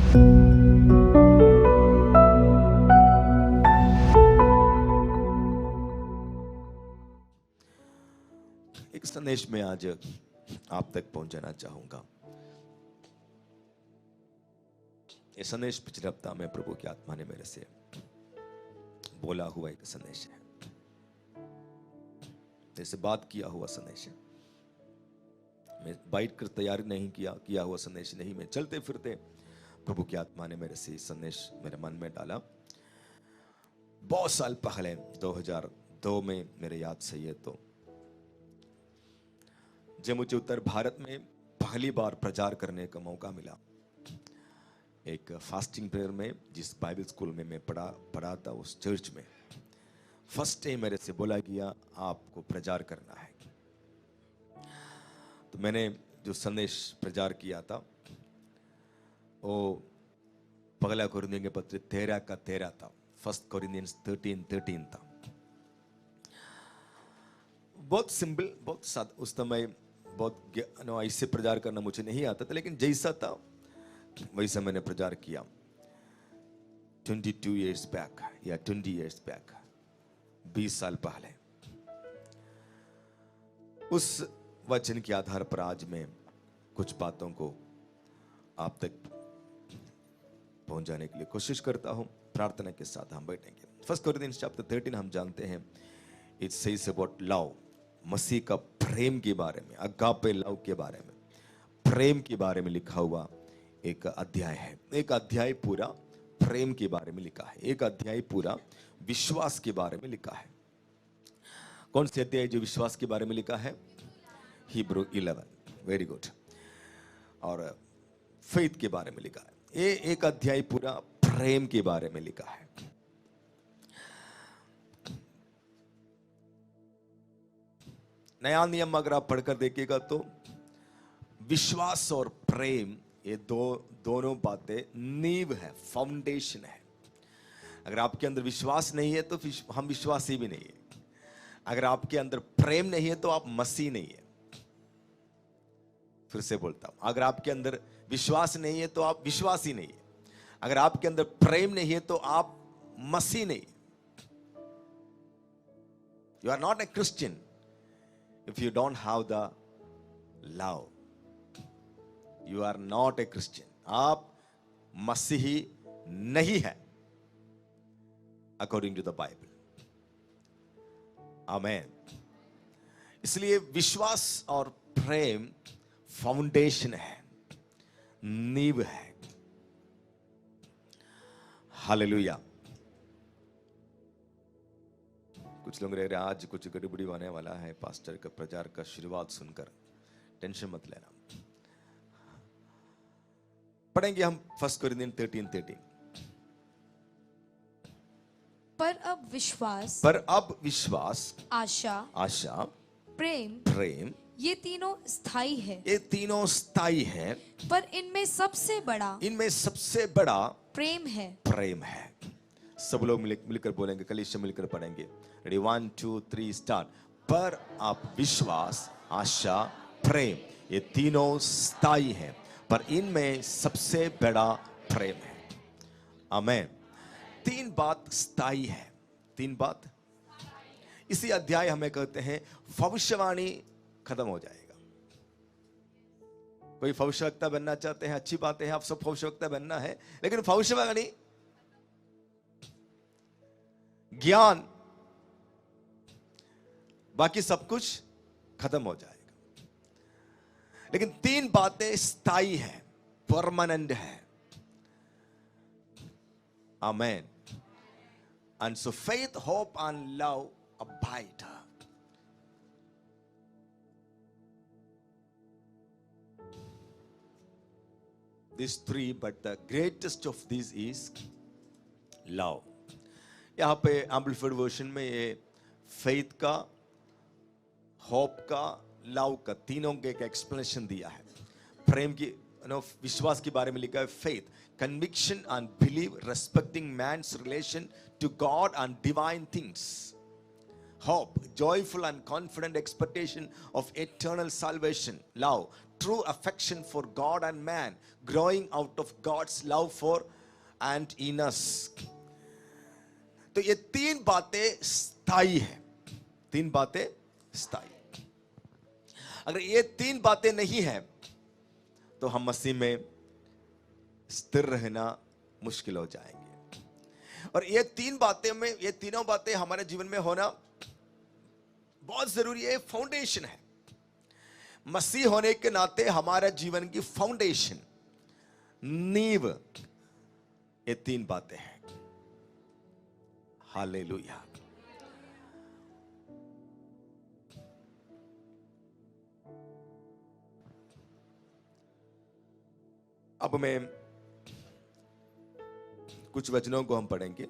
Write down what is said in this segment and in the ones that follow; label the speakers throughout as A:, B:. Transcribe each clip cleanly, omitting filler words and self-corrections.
A: एक संदेश में आज आप तक पहुंचाना चाहूंगा। ये संदेश पिछले हफ्ता में प्रभु की आत्मा ने मेरे से बोला हुआ एक संदेश है, जैसे बात किया हुआ संदेश है। मैं बैठ कर तैयारी नहीं किया हुआ संदेश नहीं, मैं चलते फिरते प्रभु की आत्मा ने मेरे से संदेश मेरे मन में डाला। बहुत साल पहले 2002 में मेरे याद से ये तो जब मुझे उत्तर भारत में पहली बार प्रचार करने का मौका मिला, एक फास्टिंग प्रेयर में, जिस बाइबल स्कूल में मैं पढ़ा था, उस चर्च में फर्स्ट टाइम मेरे से बोला गया आपको प्रचार करना है। तो मैंने जो संदेश प्रचार किया था वो पहला कोरिन्थियों के पत्र 13 का 13 था, फर्स्ट कोरिन्थियंस 13:13 था। बहुत सिंपल, बहुत सादा। उस समय बहुत ऐसे प्रचार करना मुझे नहीं आता था, लेकिन जैसा था वैसा मैंने प्रचार किया। 22 years बैक या 20 years बैक, 20 साल पहले, उस वचन के आधार पर आज मैं कुछ बातों को आप तक पहुंचाने के लिए कोशिश करता हूं। प्रार्थना के साथ हम बैठेंगे। फर्स्ट कोरिन्थियंस चैप्टर 13 हम जानते हैं, इट सेज अबाउट लव, मसीह का प्रेम के बारे में, अगापे लव के बारे में, प्रेम के बारे में लिखा हुआ एक अध्याय है। एक अध्याय पूरा प्रेम के बारे में लिखा है, एक अध्याय पूरा विश्वास के बारे में लिखा है। कौन से अध्याय जो विश्वास के बारे में लिखा है? Hebrew 11, very good. और फेथ के बारे में लिखा है। ये एक अध्याय पूरा प्रेम के बारे में लिखा है। नया नियम अगर आप पढ़कर देखिएगा तो विश्वास और प्रेम, ये दोनों बातें नींव है, फाउंडेशन है। अगर आपके अंदर विश्वास नहीं है तो हम विश्वासी भी नहीं है। अगर आपके अंदर प्रेम नहीं है तो आप मसीह नहीं है। फिर से बोलता हूं, अगर आपके अंदर विश्वास नहीं है तो आप विश्वासी नहीं है। अगर आपके अंदर प्रेम नहीं है तो आप मसीह नहीं। You are not a Christian if you don't have the love. You are not a Christian. आप मसीही नहीं है according to the Bible. Amen. इसलिए विश्वास और प्रेम फाउंडेशन है, नींव है। हालेलुया। कुछ लोग रह रहे आज कुछ गड़बड़ी होने वाला है पास्टर का प्रचार का शुरुआत सुनकर, टेंशन मत लेना। पढ़ेंगे हम फर्स्ट कोरिन्थियंस 13:13।
B: पर अब विश्वास,
A: आशा,
B: प्रेम, ये तीनों
A: स्थायी है,
B: पर इनमें सबसे
A: बड़ा
B: प्रेम है।
A: सब लोग मिलकर बोलेंगे, कलीसिया मिलकर पढ़ेंगे। Ready, 1 2 3 start. पर आप विश्वास, आशा, प्रेम, ये तीनों स्थायी हैं, पर इनमें सबसे बड़ा प्रेम है। आमेन। तीन बात स्थायी है, तीन बात। इसी अध्याय हमें कहते हैं भविष्यवाणी खत्म हो जाएगा। कोई भविष्यवक्ता बनना चाहते हैं, अच्छी बात है, आप सब भविष्यवक्ता बनना है, लेकिन भविष्यवाणी, ज्ञान, बाकी सब कुछ खत्म हो जाएगा। लेकिन तीन बातें स्थायी है, परमानेंट है। Amen. And so faith, hope and love abide. These three, but the greatest of these is love. यहाँ पे एम्पलीफाइड वर्जन में ये फेथ का, होप का, लव का, तीनों के एक एक्सप्लेनेशन दिया है। प्रेम की, विश्वास के बारे में लिखा है faith, conviction and belief respecting man's relation to God and divine things. hope, joyful and confident expectation of eternal salvation, love, true affection for God and man, growing out of God's love for and in us. तो ये तीन बातें स्थायी हैं, तीन बातें स्थायी। अगर ये तीन बातें नहीं हैं तो हम मसीह में स्थिर रहना मुश्किल हो जाएंगे। और ये तीनों बातें हमारे जीवन में होना बहुत जरूरी है, फाउंडेशन है। मसीह होने के नाते हमारा जीवन की फाउंडेशन, नींव, ये तीन बातें हैं। हालेलुया। अब मैं कुछ वचनों को हम पढ़ेंगे।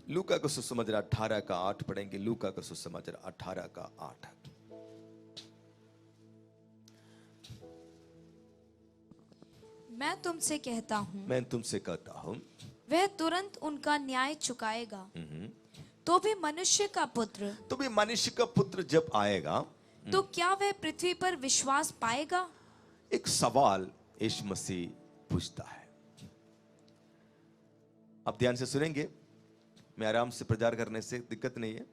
A: लूका का सुसमाचार 18 का 8 पढ़ेंगे। लूका का सुसमाचार 18 का 8।
B: मैं तुमसे कहता हूँ वह तुरंत उनका न्याय चुकाएगा। तो भी मनुष्य का पुत्र जब आएगा तो क्या वह पृथ्वी पर विश्वास पाएगा?
A: एक सवाल यीशु मसीह पूछता है। आप ध्यान से सुनेंगे, मैं आराम से प्रचार करने से दिक्कत नहीं है।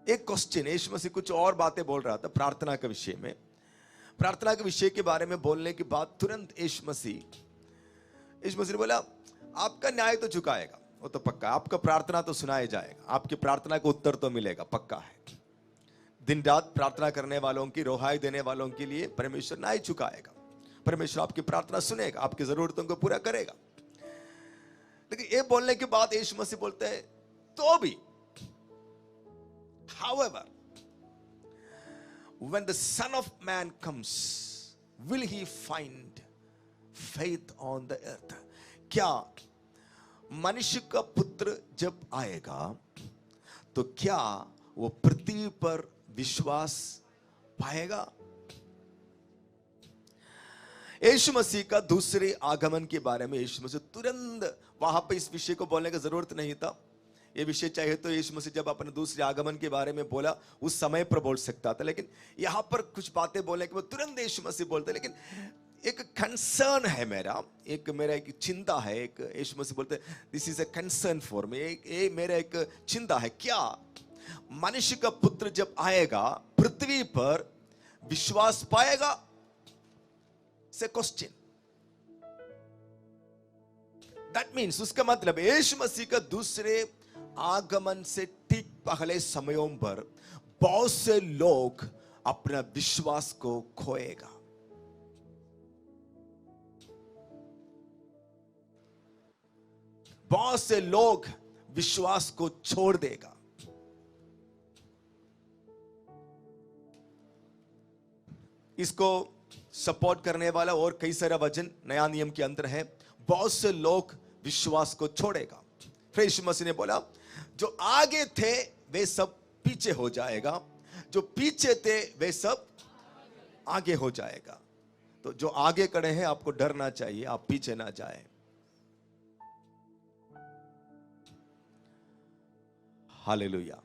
A: एक क्वेश्चन, यीशु मसीह कुछ और बातें बोल रहा था प्रार्थना के विषय में। प्रार्थना के विषय के बारे में बोलने के बाद तुरंत यीशु मसीह ने बोला, आपका न्याय तो चुकाएगा, वो तो पक्का, आपका प्रार्थना तो सुनाया जाएगा, आपकी प्रार्थना का उत्तर तो मिलेगा, पक्का है। दिन रात प्रार्थना करने वालों की, रोहाई देने वालों के लिए परमेश्वर न्याय चुकाएगा। परमेश्वर आपकी प्रार्थना सुनेगा, आपकी जरूरतों को पूरा करेगा। लेकिन ये बोलने के बाद यीशु मसीह बोलते हैं, तो भी, however, when the Son of Man comes, will he find faith on the earth? क्या मनुष्य का पुत्र जब आएगा तो क्या वो पृथ्वी पर विश्वास पाएगा? यीशु मसीह का दूसरे आगमन के बारे में यीशु मसीह तुरंत, वहां पे इस विषय को बोलने की जरूरत नहीं था। ये विषय चाहिए तो यीशु मसीह जब अपने दूसरे आगमन के बारे में बोला उस समय पर बोल सकता था, लेकिन यहां पर कुछ बातें बोलने के बाद तुरंत यीशु मसीह बोलते। लेकिन एक कंसर्न है मेरा एक चिंता है। एक यीशु मसीह बोलते, this is a concern for me, ये मेरा एक चिंता है। क्या मनुष्य का पुत्र जब आएगा पृथ्वी पर विश्वास पाएगा? से क्वेश्चन। दैट मीन्स, उसका मतलब यीशु मसीह का दूसरे आगमन से ठीक पहले समयों पर बहुत से लोग अपना विश्वास को खोएगा। बहुत से लोग विश्वास को छोड़ देगा। इसको सपोर्ट करने वाला और कई सारा वचन नया नियम के अंदर है। बहुत से लोग विश्वास को छोड़ेगा। फिर यीशु मसीह ने बोला, जो आगे थे वे सब पीछे हो जाएगा, जो पीछे थे वे सब आगे हो जाएगा। तो जो आगे खड़े हैं आपको डरना चाहिए, आप पीछे ना जाएं। हालेलुया।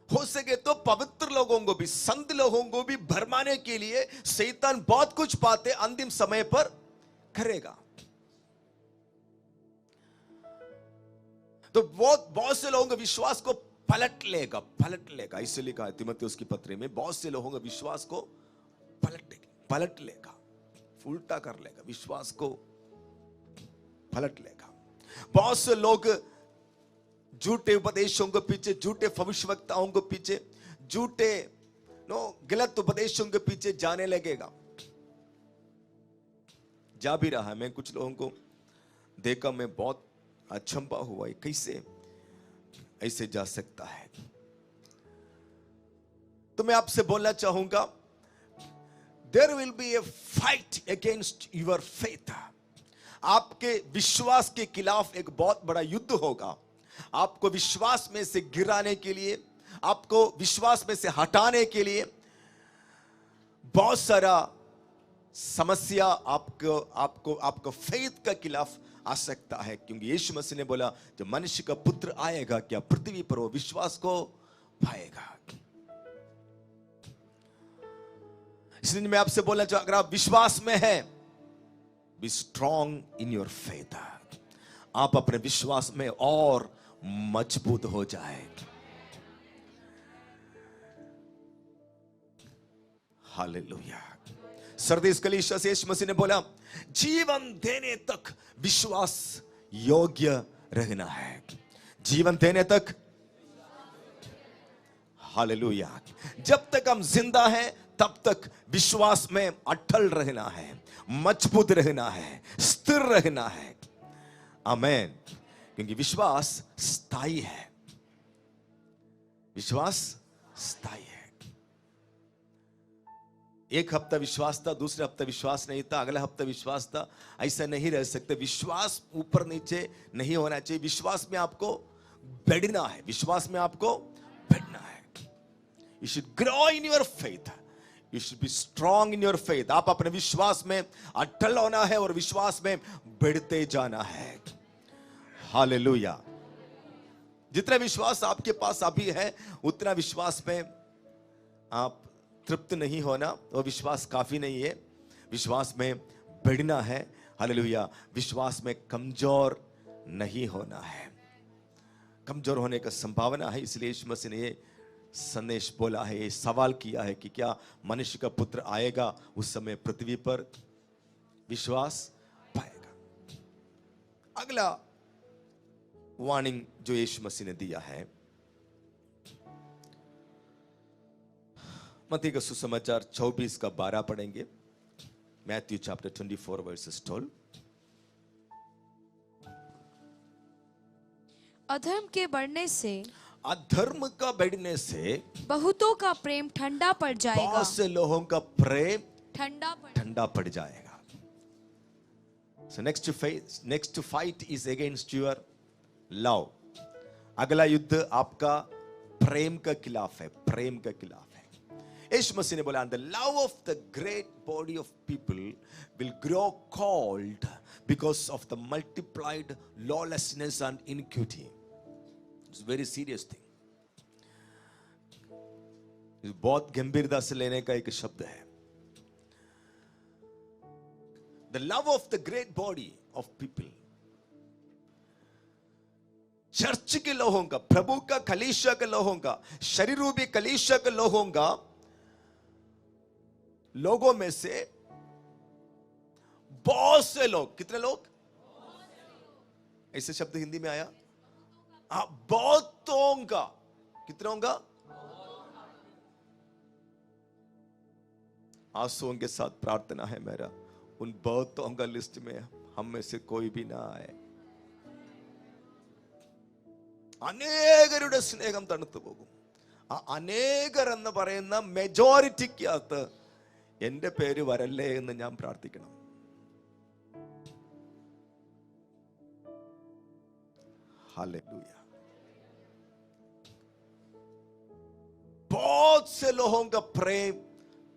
A: हो सके तो पवित्र लोगों को भी, संत लोगों को भी भरमाने के लिए शैतान बहुत कुछ बातें अंतिम समय पर करेगा। तो बहुत से लोगों के विश्वास को पलट लेगा। इसलिए कहा तीमुथियुस की पत्री में, बहुत से लोगों के विश्वास को पलट लेगा, उल्टा कर लेगा, विश्वास को पलट लेगा। बहुत से लोग झूठे उपदेशों के पीछे, झूठे भविष्यवक्ताओं के पीछे, झूठे गलत उपदेशों के पीछे जाने लगेगा। जा भी रहा है। मैं कुछ लोगों को देखा, मैं बहुत अचंभा हुआ, कैसे ऐसे जा सकता है। तो मैं आपसे बोलना चाहूंगा, there will be a fight against your faith. आपके विश्वास के खिलाफ एक बहुत बड़ा युद्ध होगा। आपको विश्वास में से गिराने के लिए, आपको विश्वास में से हटाने के लिए बहुत सारा समस्या आपको आपको आपको फेथ का खिलाफ आ सकता है, क्योंकि यीशु मसीह ने बोला जब मनुष्य का पुत्र आएगा क्या पृथ्वी पर वो विश्वास को पाएगा। इसलिए मैं आपसे बोलना चाहूं, अगर आप विश्वास में हैं, be strong in your faith. आप अपने विश्वास में और मजबूत हो जाए। हालेलुया। सरदीस कलीसिया से यीशु मसीह ने बोला जीवन देने तक विश्वास योग्य रहना है। जीवन देने तक, हालेलुया। जब तक हम जिंदा हैं तब तक विश्वास में अटल रहना है, मजबूत रहना है, स्थिर रहना है। आमीन। क्योंकि विश्वास स्थायी है। विश्वास स्थायी है। एक हफ्ता विश्वास था, दूसरे हफ्ता विश्वास नहीं था, अगला हफ्ता विश्वास था। ऐसा नहीं रह सकते। विश्वास ऊपर नीचे नहीं होना चाहिए। विश्वास में आपको बढ़ना है। विश्वास में आपको बढ़ना है। You should grow in your faith. You should be strong in your faith. आप अपने विश्वास में अटल होना है और विश्वास में बढ़ते जाना है। हालेलुया। जितना विश्वास आपके पास अभी है उतना विश्वास में आप तृप्त नहीं होना, वो विश्वास काफी नहीं है। विश्वास में बढ़ना है। हालेलुया। विश्वास में कमजोर नहीं होना है। कमजोर होने का संभावना है। इसलिए यीशु मसीह ने ये संदेश बोला है, ये सवाल किया है कि क्या मनुष्य का पुत्र आएगा उस समय पृथ्वी पर विश्वास पाएगा। अगला वार्निंग जो यीशु मसीह ने दिया है, मत्ती का सुसमाचार 24 का 12 पढ़ेंगे। Matthew chapter 24 versus 12।
B: अधर्म के बढ़ने से,
A: अधर्म का बढ़ने से
B: बहुतों का प्रेम ठंडा पड़ जाएगा।
A: बहुत से लोगों का प्रेम
B: ठंडा
A: पड़ जाएगा। So next to fight is against your love. अगला युद्ध आपका प्रेम का खिलाफ है। प्रेम का खिलाफ है। यीशु मसीह ने बोला, the love of the great body of people will grow cold because of the multiplied lawlessness and iniquity. It's a very serious thing. बहुत गंभीरता से लेने का एक शब्द है। The love of the great body of people. Church के लोगों का, प्रभु का कलीसिया के लोगों का, शरीर रूपी कलीसिया के लोगों का, लोगों में से बहुत से लोग, कितने लोग? ऐसे शब्द हिंदी में आया? बहुतों का, कितनों का? आंसुओं के साथ प्रार्थना है मेरा, उन बहुतों का लिस्ट में हम में से कोई भी ना आए। അനേകരുടെ സ്നേഹം തണുത്തു പോകും. ആ അനേകർ എന്ന് പറയുന്ന മെജോറിറ്റിക്കകത്ത് എന്റെ പേര് വരല്ലേ എന്ന് ഞാൻ പ്രാർത്ഥിക്കണം. हालेलुया. बहुत से लोगों का प्रेम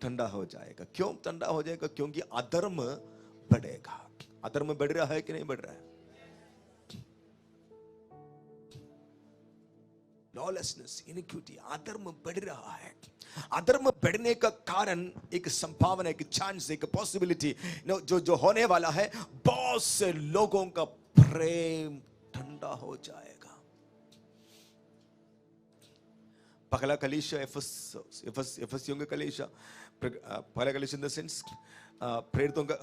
A: ठंडा हो जाएगा. क्यों ठंडा हो जाएगा? क्योंकि अधर्म बढ़ेगा. अधर्म बढ़ रहा है कि नहीं बढ़ रहा है? लॉलेसनेस, इनिक्विटी, अधर्म बढ़ रहा है. अधर्म बढ़ने का कारण एक संभावना, एक चांस, एक पॉसिबिलिटी जो होने वाला है, बहुत से लोगों का प्रेम ठंडा हो जाएगा. पहला कलीसिया एफेसियों का कलीसिया, पहला कलीसिया इन द सेंस प्रेरितों का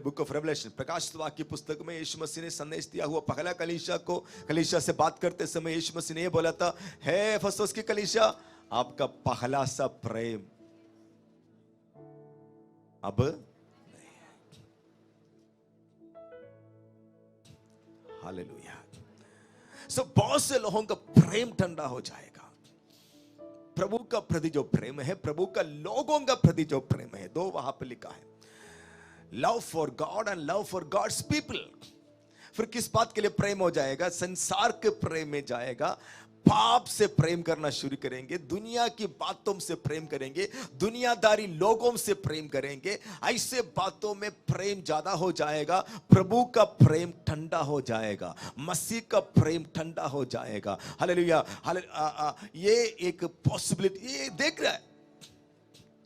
A: बुक ऑफ रेवलेशन, प्रकाशित वाक्य पुस्तक में यीशु मसीह ने संदेश दिया हुआ पहला कलीसिया से बात करते समय यीशु मसीह ने ये बोला था, हे एफेसुस की कलीसिया, आपका पहला सा प्रेम अब नहीं है. हालेलुया. सो बहुत से लोगों का प्रेम ठंडा हो जाएगा. प्रभु का प्रति जो प्रेम है, प्रभु का लोगों का प्रति जो प्रेम है, दो वहां पे लिखा है, love for God and love for God's people. फिर किस बात के लिए प्रेम हो जाएगा? संसार के प्रेम में जाएगा. पाप से प्रेम करना शुरू करेंगे, दुनिया की बातों से प्रेम करेंगे, दुनियादारी लोगों से प्रेम करेंगे, ऐसे बातों में प्रेम ज्यादा हो जाएगा, प्रभु का प्रेम ठंडा हो जाएगा, मसीह का प्रेम ठंडा हो जाएगा। हालेलुया। ये एक पॉसिबिलिटी, ये देख रहा है,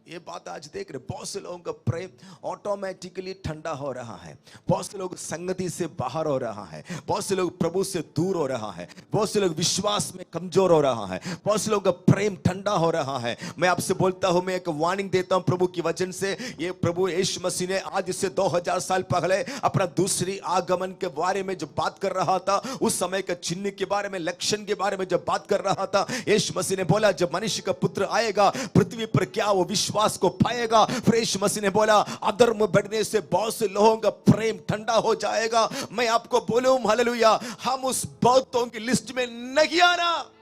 A: ये बात आज देख रहे, बहुत से लोगों का प्रेम ऑटोमेटिकली ठंडा हो रहा है, बहुत से लोग संगति से बाहर हो रहा है, बहुत से लोग प्रभु से दूर हो रहा है, बहुत से लोग विश्वास में कमजोर हो रहा है, बहुत से लोगों का प्रेम ठंडा हो रहा है। मैं आपसे बोलता हूं, मैं एक वार्निंग देता हूं प्रभु की वचन से। ये प्रभु यीशु मसीह ने आज से 2000 साल पहले अपना दूसरी आगमन के बारे में जो बात कर रहा था, उस समय का चिन्ह के बारे में, लक्षण के बारे में जब बात कर रहा था, यीशु मसीह ने बोला जब मनुष्य का पुत्र आएगा पृथ्वी पर क्या वो विश्वास को पाएगा। फिर यीशु मसीह ने बोला अधर्म बढ़ने से बहुत से लोगों का प्रेम ठंडा हो जाएगा। मैं आपको बोलूं हालेलुया, हम उस बहुतों की लिस्ट में नहीं आना।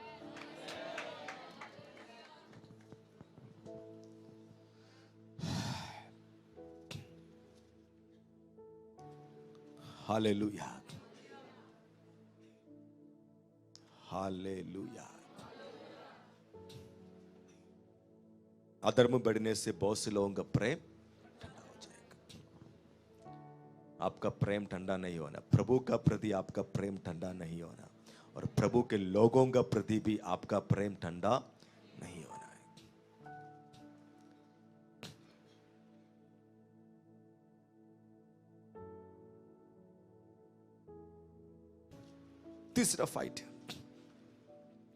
A: Hallelujah, hallelujah. अधर्म बढ़ने से बहुत से लोगों का प्रेम ठंडा हो जाएगा। आपका प्रेम ठंडा नहीं होना, प्रभु का प्रति आपका प्रेम ठंडा नहीं होना, और प्रभु के लोगों का प्रति भी आपका प्रेम ठंडा नहीं होना है। तीसरा फाइट,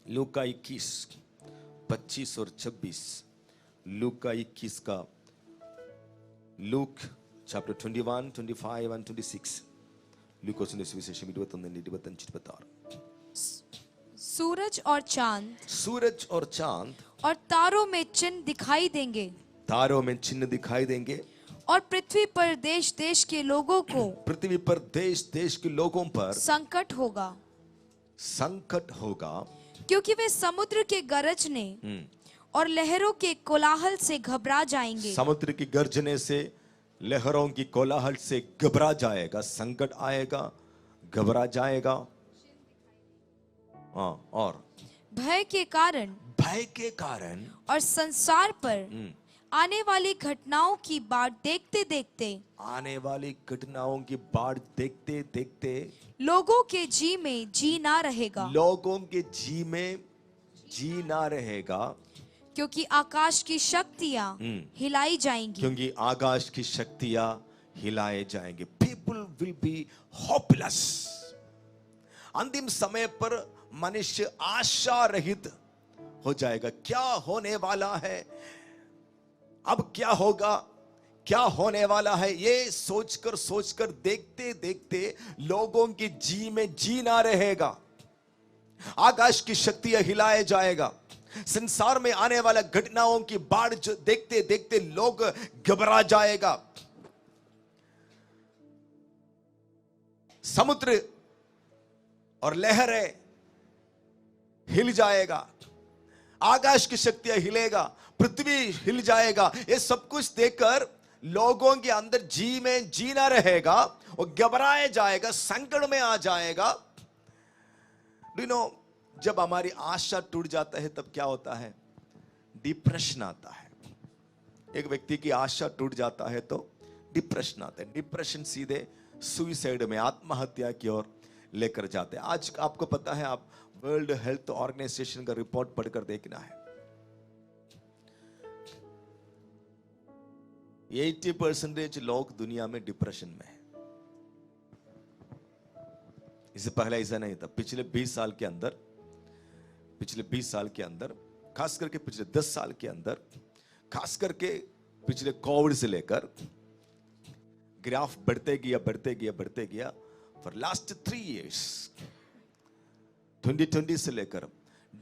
A: लूका 21, 25 और 26। लूका 21 का, लूक chapter 21, 25 and 26. लूकोസിന്റെ സുവിശേഷം 21 25
B: सूरज और चांद,
A: सूरज और चांद
B: और तारों में चिन्ह दिखाई देंगे,
A: तारों में चिन्ह दिखाई देंगे,
B: और पृथ्वी पर देश देश के लोगों को,
A: पृथ्वी पर देश देश के लोगों पर
B: संकट होगा,
A: संकट होगा,
B: क्योंकि वे समुद्र के गरजने और लहरों के कोलाहल से घबरा जाएंगे। समुद्र
A: की गर्जने से, लहरों की कोलाहल से घबरा जाएगा, संकट आएगा, घबरा जाएगा। और
B: भय के कारण,
A: भय के कारण
B: और संसार पर आने वाली घटनाओं की बाट देखते देखते,
A: आने वाली घटनाओं की बाट देखते देखते
B: लोगों के जी में जी ना रहेगा,
A: लोगों के जी में जी ना रहेगा,
B: क्योंकि आकाश की शक्तियां हिलाई जाएंगी,
A: क्योंकि आकाश की शक्तियां हिलाए जाएंगे। People will be hopeless. अंतिम समय पर मनुष्य आशा रहित हो जाएगा। क्या होने वाला है, अब क्या होगा, क्या होने वाला है, ये सोचकर देखते देखते लोगों के जी में जी ना रहेगा, आकाश की शक्तियां हिलाए जाएगा, संसार में आने वाला घटनाओं की बाढ़ जो देखते देखते लोग घबरा जाएगा, समुद्र और लहरें हिल जाएगा, आकाश की शक्तियां हिलेगा, पृथ्वी हिल जाएगा। ये सब कुछ देखकर लोगों के अंदर जी में जी ना रहेगा, वो घबराया जाएगा, संकट में आ जाएगा। डू यू नो, जब हमारी आशा टूट जाता है तब क्या होता है, डिप्रेशन आता है। एक व्यक्ति की आशा टूट जाता है तो डिप्रेशन आता है। डिप्रेशन सीधे सुइसाइड में, आत्महत्या की ओर लेकर जाते हैं। आज आपको पता है, आप वर्ल्ड हेल्थ ऑर्गेनाइजेशन का रिपोर्ट पढ़कर देखना है, 80% लोग दुनिया में डिप्रेशन में है। इससे पहले ऐसा नहीं था। पिछले 20 साल के अंदर, खास करके पिछले 10 साल के अंदर, खास करके पिछले कोविड से लेकर ग्राफ बढ़ते गया फॉर लास्ट 3 years, 2020 से लेकर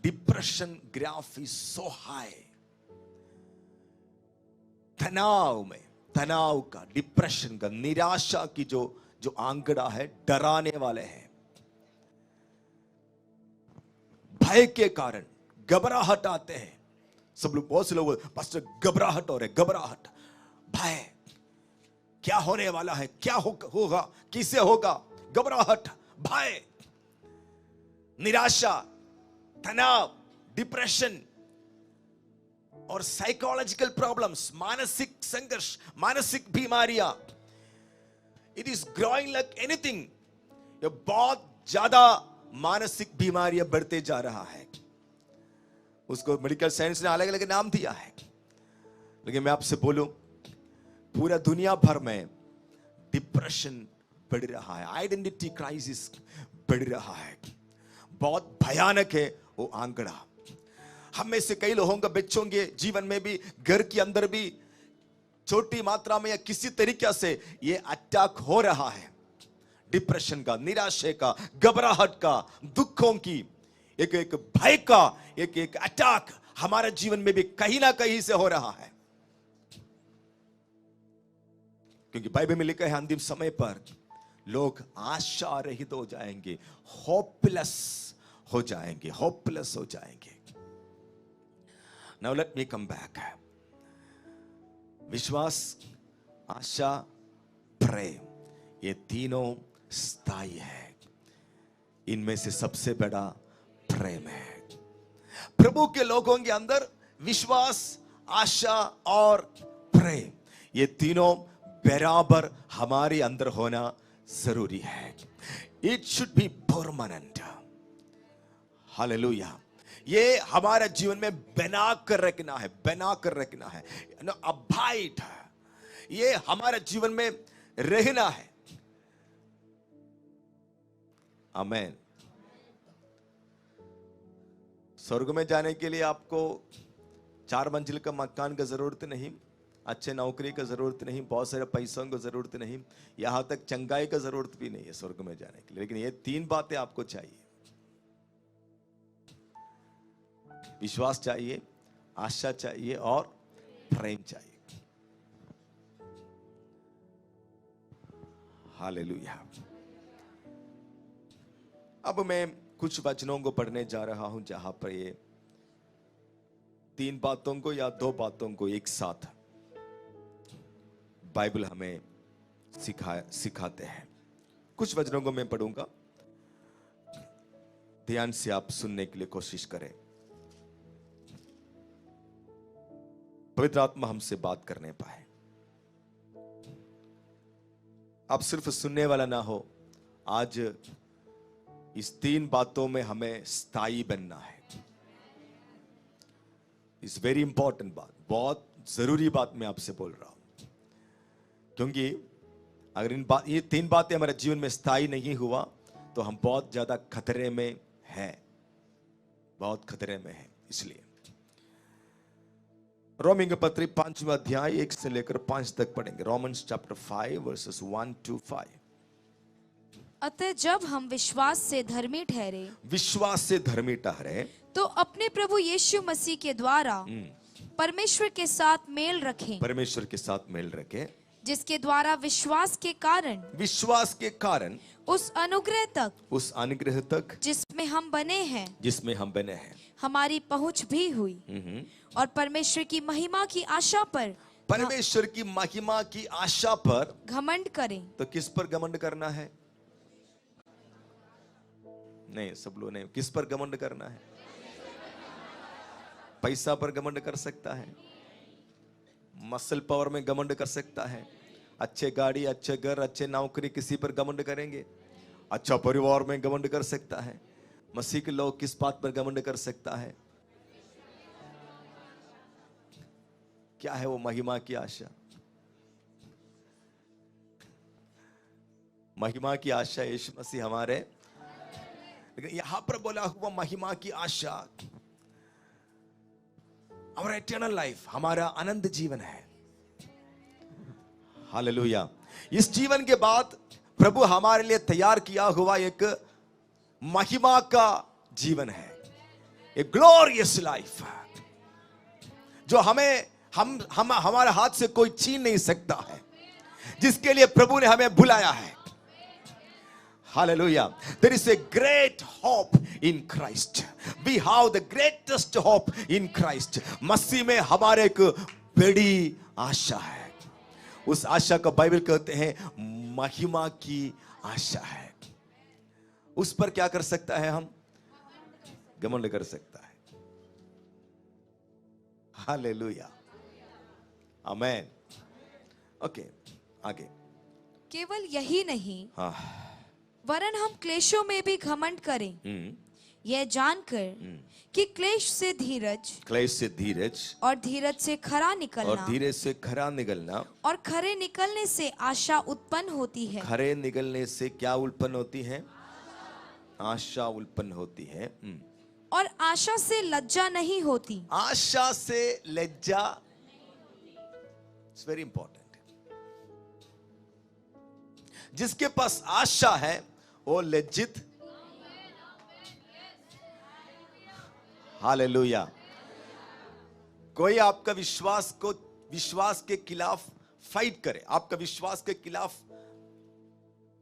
A: depression graph is so high. तनाव का, डिप्रेशन का, निराशा की जो आंकड़ा है, डराने वाले हैं। भय के कारण घबराहट आते हैं। सब लोग, बहुत से लोग पास्टर घबराहट हो रहे, घबराहट, भय, क्या होने वाला है, क्या होगा, किसे होगा, घबराहट, भय, निराशा, तनाव, डिप्रेशन और साइकोलॉजिकल प्रॉब्लम्स, मानसिक संघर्ष, मानसिक बीमारियां, it is growing like anything. ये बहुत ज्यादा मानसिक बीमारियां बढ़ते जा रहा है। उसको मेडिकल साइंस ने अलग अलग नाम दिया है, लेकिन मैं आपसे बोलूं, पूरा दुनिया भर में डिप्रेशन बढ़ रहा है, आइडेंटिटी क्राइसिस बढ़ रहा है। बहुत भयानक है वो आंकड़ा। हम में से कई लोगों का बच्चों के जीवन में भी, घर के अंदर भी छोटी मात्रा में या किसी तरीके से ये अटैक हो रहा है। डिप्रेशन का, निराशे का, घबराहट का, दुखों की, एक एक भय का एक एक अटैक हमारे जीवन में भी कहीं ना कहीं से हो रहा है। क्योंकि बाइबल में लिखा है अंतिम समय पर लोग आशा रहित हो जाएंगे, होपलेस हो जाएंगे, होपलेस हो जाएंगे। Now let me come back. विश्वास, आशा, प्रेम, ये तीनों स्थायी है। इनमें से सबसे बड़ा प्रेम है। प्रभु के लोगों के अंदर विश्वास, आशा और प्रेम, ये तीनों बराबर हमारे अंदर होना जरूरी है। It should be permanent. Hallelujah. ये हमारे जीवन में बना कर रखना है, बना कर रखना है, अबाइड। ये हमारे जीवन में रहना है। आमेन। स्वर्ग में जाने के लिए आपको 4 मंजिल का मकान का जरूरत नहीं, अच्छे नौकरी का जरूरत नहीं, बहुत सारे पैसों की जरूरत नहीं, यहां तक चंगाई का जरूरत भी नहीं है स्वर्ग में जाने के लिए। लेकिन ये 3 बातें आपको चाहिए। विश्वास चाहिए, आशा चाहिए और प्रेम चाहिए। हालेलुया। अब मैं कुछ वचनों को पढ़ने जा रहा हूं जहां पर ये 3 बातों को या 2 बातों को एक साथ बाइबल हमें सिखाते हैं। कुछ वचनों को मैं पढ़ूंगा, ध्यान से आप सुनने के लिए कोशिश करें। पवित्र आत्मा हमसे बात करने पाए। आप सिर्फ सुनने वाला ना हो, आज इस 3 बातों में हमें स्थायी बनना है। इस वेरी इंपॉर्टेंट बात, बहुत जरूरी बात मैं आपसे बोल रहा हूं। क्योंकि अगर ये 3 बातें हमारे जीवन में स्थायी नहीं हुआ तो हम बहुत ज्यादा खतरे में हैं, बहुत खतरे में हैं। इसलिए रोमी के पत्री 5वां अध्याय 1 से लेकर 5 तक पढ़ेंगे। Romans chapter 5 versus 1 to 5।
B: अतः जब हम विश्वास से धर्मी ठहरे, तो अपने प्रभु यीशु मसीह के द्वारा परमेश्वर के साथ मेल रखें, जिसके द्वारा विश्वास के कारण उस अनुग्रह तक जिसमें हम बने हैं हमारी पहुंच भी हुई, और परमेश्वर की महिमा की आशा पर घमंड करें।
A: तो किस पर घमंड करना है? नहीं, सब लोग नहीं। किस पर घमंड करना है? पैसा पर घमंड कर सकता है, मसल पावर में घमंड कर सकता है, अच्छे गाड़ी, अच्छे घर, अच्छे नौकरी, किसी पर घमंड करेंगे। अच्छा परिवार में घमंड कर सकता है। मसीह के लोग किस बात पर घमंड कर सकता है? क्या है वो? महिमा की आशा। महिमा की आशा यीशु मसीह हमारे, लेकिन यहां पर बोला हुआ महिमा की आशा, हमारा इटर्नल लाइफ, हमारा अनंत जीवन है। हालेलुया। इस जीवन के बाद प्रभु हमारे लिए तैयार किया हुआ एक महिमा का जीवन है, एक ग्लोरियस लाइफ, जो हमारे हाथ से कोई छीन नहीं सकता है, जिसके लिए प्रभु ने हमें बुलाया है। Hallelujah. There is a great hope in Christ. We have the greatest hope in Christ. मसीह में हमारे एक बड़ी आशा है। उस आशा को बाइबल कहते हैं महिमा की आशा है। उस पर क्या कर सकता है हम? घमंड कर सकता है। हालेलुया, आमेन। ओके, आगे।
B: केवल यही नहीं,
A: हाँ,
B: वरन हम क्लेशों में भी घमंड करें, यह जानकर कि क्लेश से धीरज और धीरज से खरा निकलना और खरे निकलने से आशा उत्पन्न होती है।
A: खरे निकलने से क्या उत्पन्न होती है? आशा उत्पन्न होती है।
B: और आशा से लज्जा नहीं होती।
A: आशा से लज्जा, इट्स वेरी इंपॉर्टेंट। जिसके पास आशा है वो लज्जित, हालेलुया। कोई आपका विश्वास के खिलाफ फाइट करे, आपका विश्वास के खिलाफ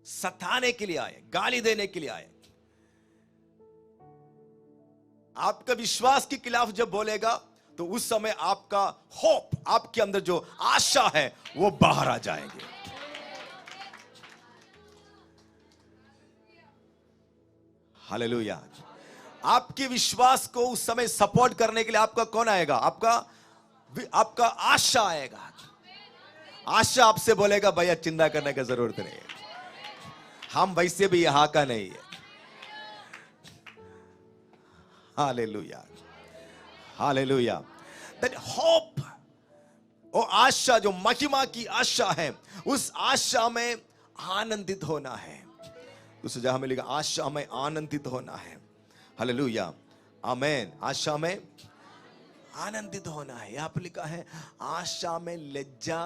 A: सताने के लिए आए, गाली देने के लिए आए, आपका विश्वास के खिलाफ जब बोलेगा तो उस समय आपका होप, आपके अंदर जो आशा है वो बाहर आ जाएंगे। हालेलुया। आपके विश्वास को उस समय सपोर्ट करने के लिए आपका कौन आएगा? आपका आशा आएगा। आशा आपसे बोलेगा भैया चिंता करने की जरूरत नहीं है, हम वैसे भी यहां का नहीं है। Hallelujah, hallelujah. दैट होप, वो आशा जो महिमा की आशा है, उस आशा में आनंदित होना है। दूसरी जगह में लिखा आशा में आनंदित होना है। हालेलुया, आमेन। आशा में आनंदित होना है। यहां पर लिखा है आशा में लज्जा।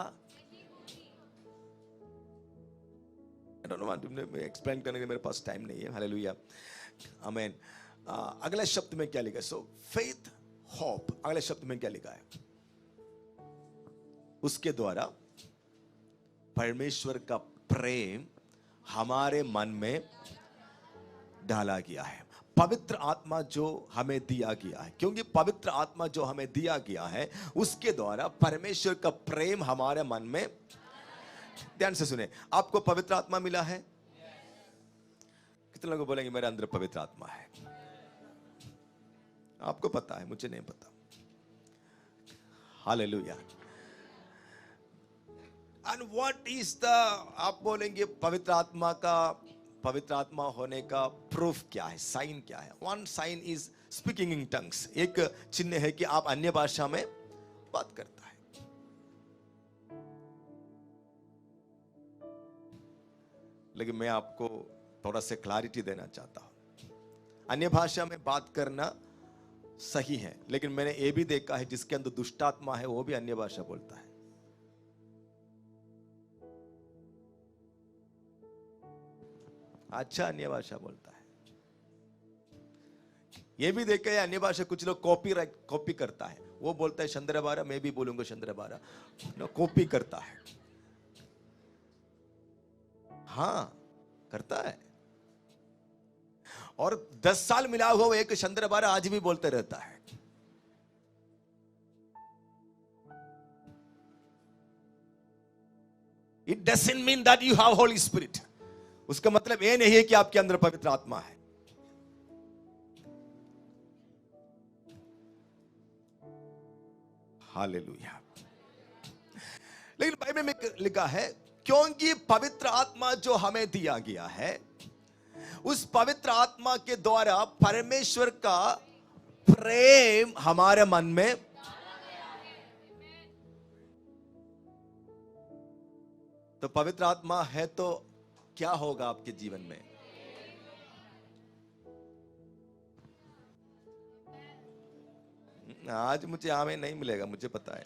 A: एक्सप्लेन करने के मेरे पास टाइम नहीं है। हालेलुया, आमेन। अगले शब्द में क्या लिखा है? सो फेथ, होप, अगले शब्द में क्या लिखा है? उसके द्वारा परमेश्वर का प्रेम हमारे मन में डाला गया है। पवित्र आत्मा जो हमें दिया गया है, क्योंकि पवित्र आत्मा जो हमें दिया गया है उसके द्वारा परमेश्वर का प्रेम हमारे मन में। ध्यान से सुने, आपको पवित्र आत्मा मिला है? कितने लोग बोलेंगे मेरे अंदर पवित्र आत्मा है? आपको पता है, मुझे नहीं पता। Hallelujah. And what is the, आप बोलेंगे पवित्र आत्मा होने का प्रूफ क्या है, साइन क्या है? One sine is speaking in tongues. एक चिन्ह है कि आप अन्य भाषा में बात करता है। लेकिन मैं आपको थोड़ा सा क्लैरिटी देना चाहता हूं। अन्य भाषा में बात करना सही है, लेकिन मैंने ये भी देखा है जिसके अंदर दुष्ट आत्मा है वो भी अन्य भाषा बोलता है। अच्छा, अन्य भाषा बोलता है। ये भी देखा है अन्य भाषा कुछ लोग कॉपी करता है। वो बोलता है चंद्रबारा, मैं भी बोलूंगा चंद्रबारा, कॉपी करता है। हाँ, करता है। और 10 साल मिला हुआ एक चंद्रबारा आज भी बोलते रहता है। It doesn't mean that you have Holi spirit. उसका मतलब यह नहीं है कि आपके अंदर पवित्र आत्मा है। हालेलुया। लेकिन बाइबल में लिखा है क्योंकि पवित्र आत्मा जो हमें दिया गया है, उस पवित्र आत्मा के द्वारा परमेश्वर का प्रेम हमारे मन में। तो पवित्र आत्मा है तो क्या होगा आपके जीवन में? आज मुझे आमे नहीं मिलेगा, मुझे पता है।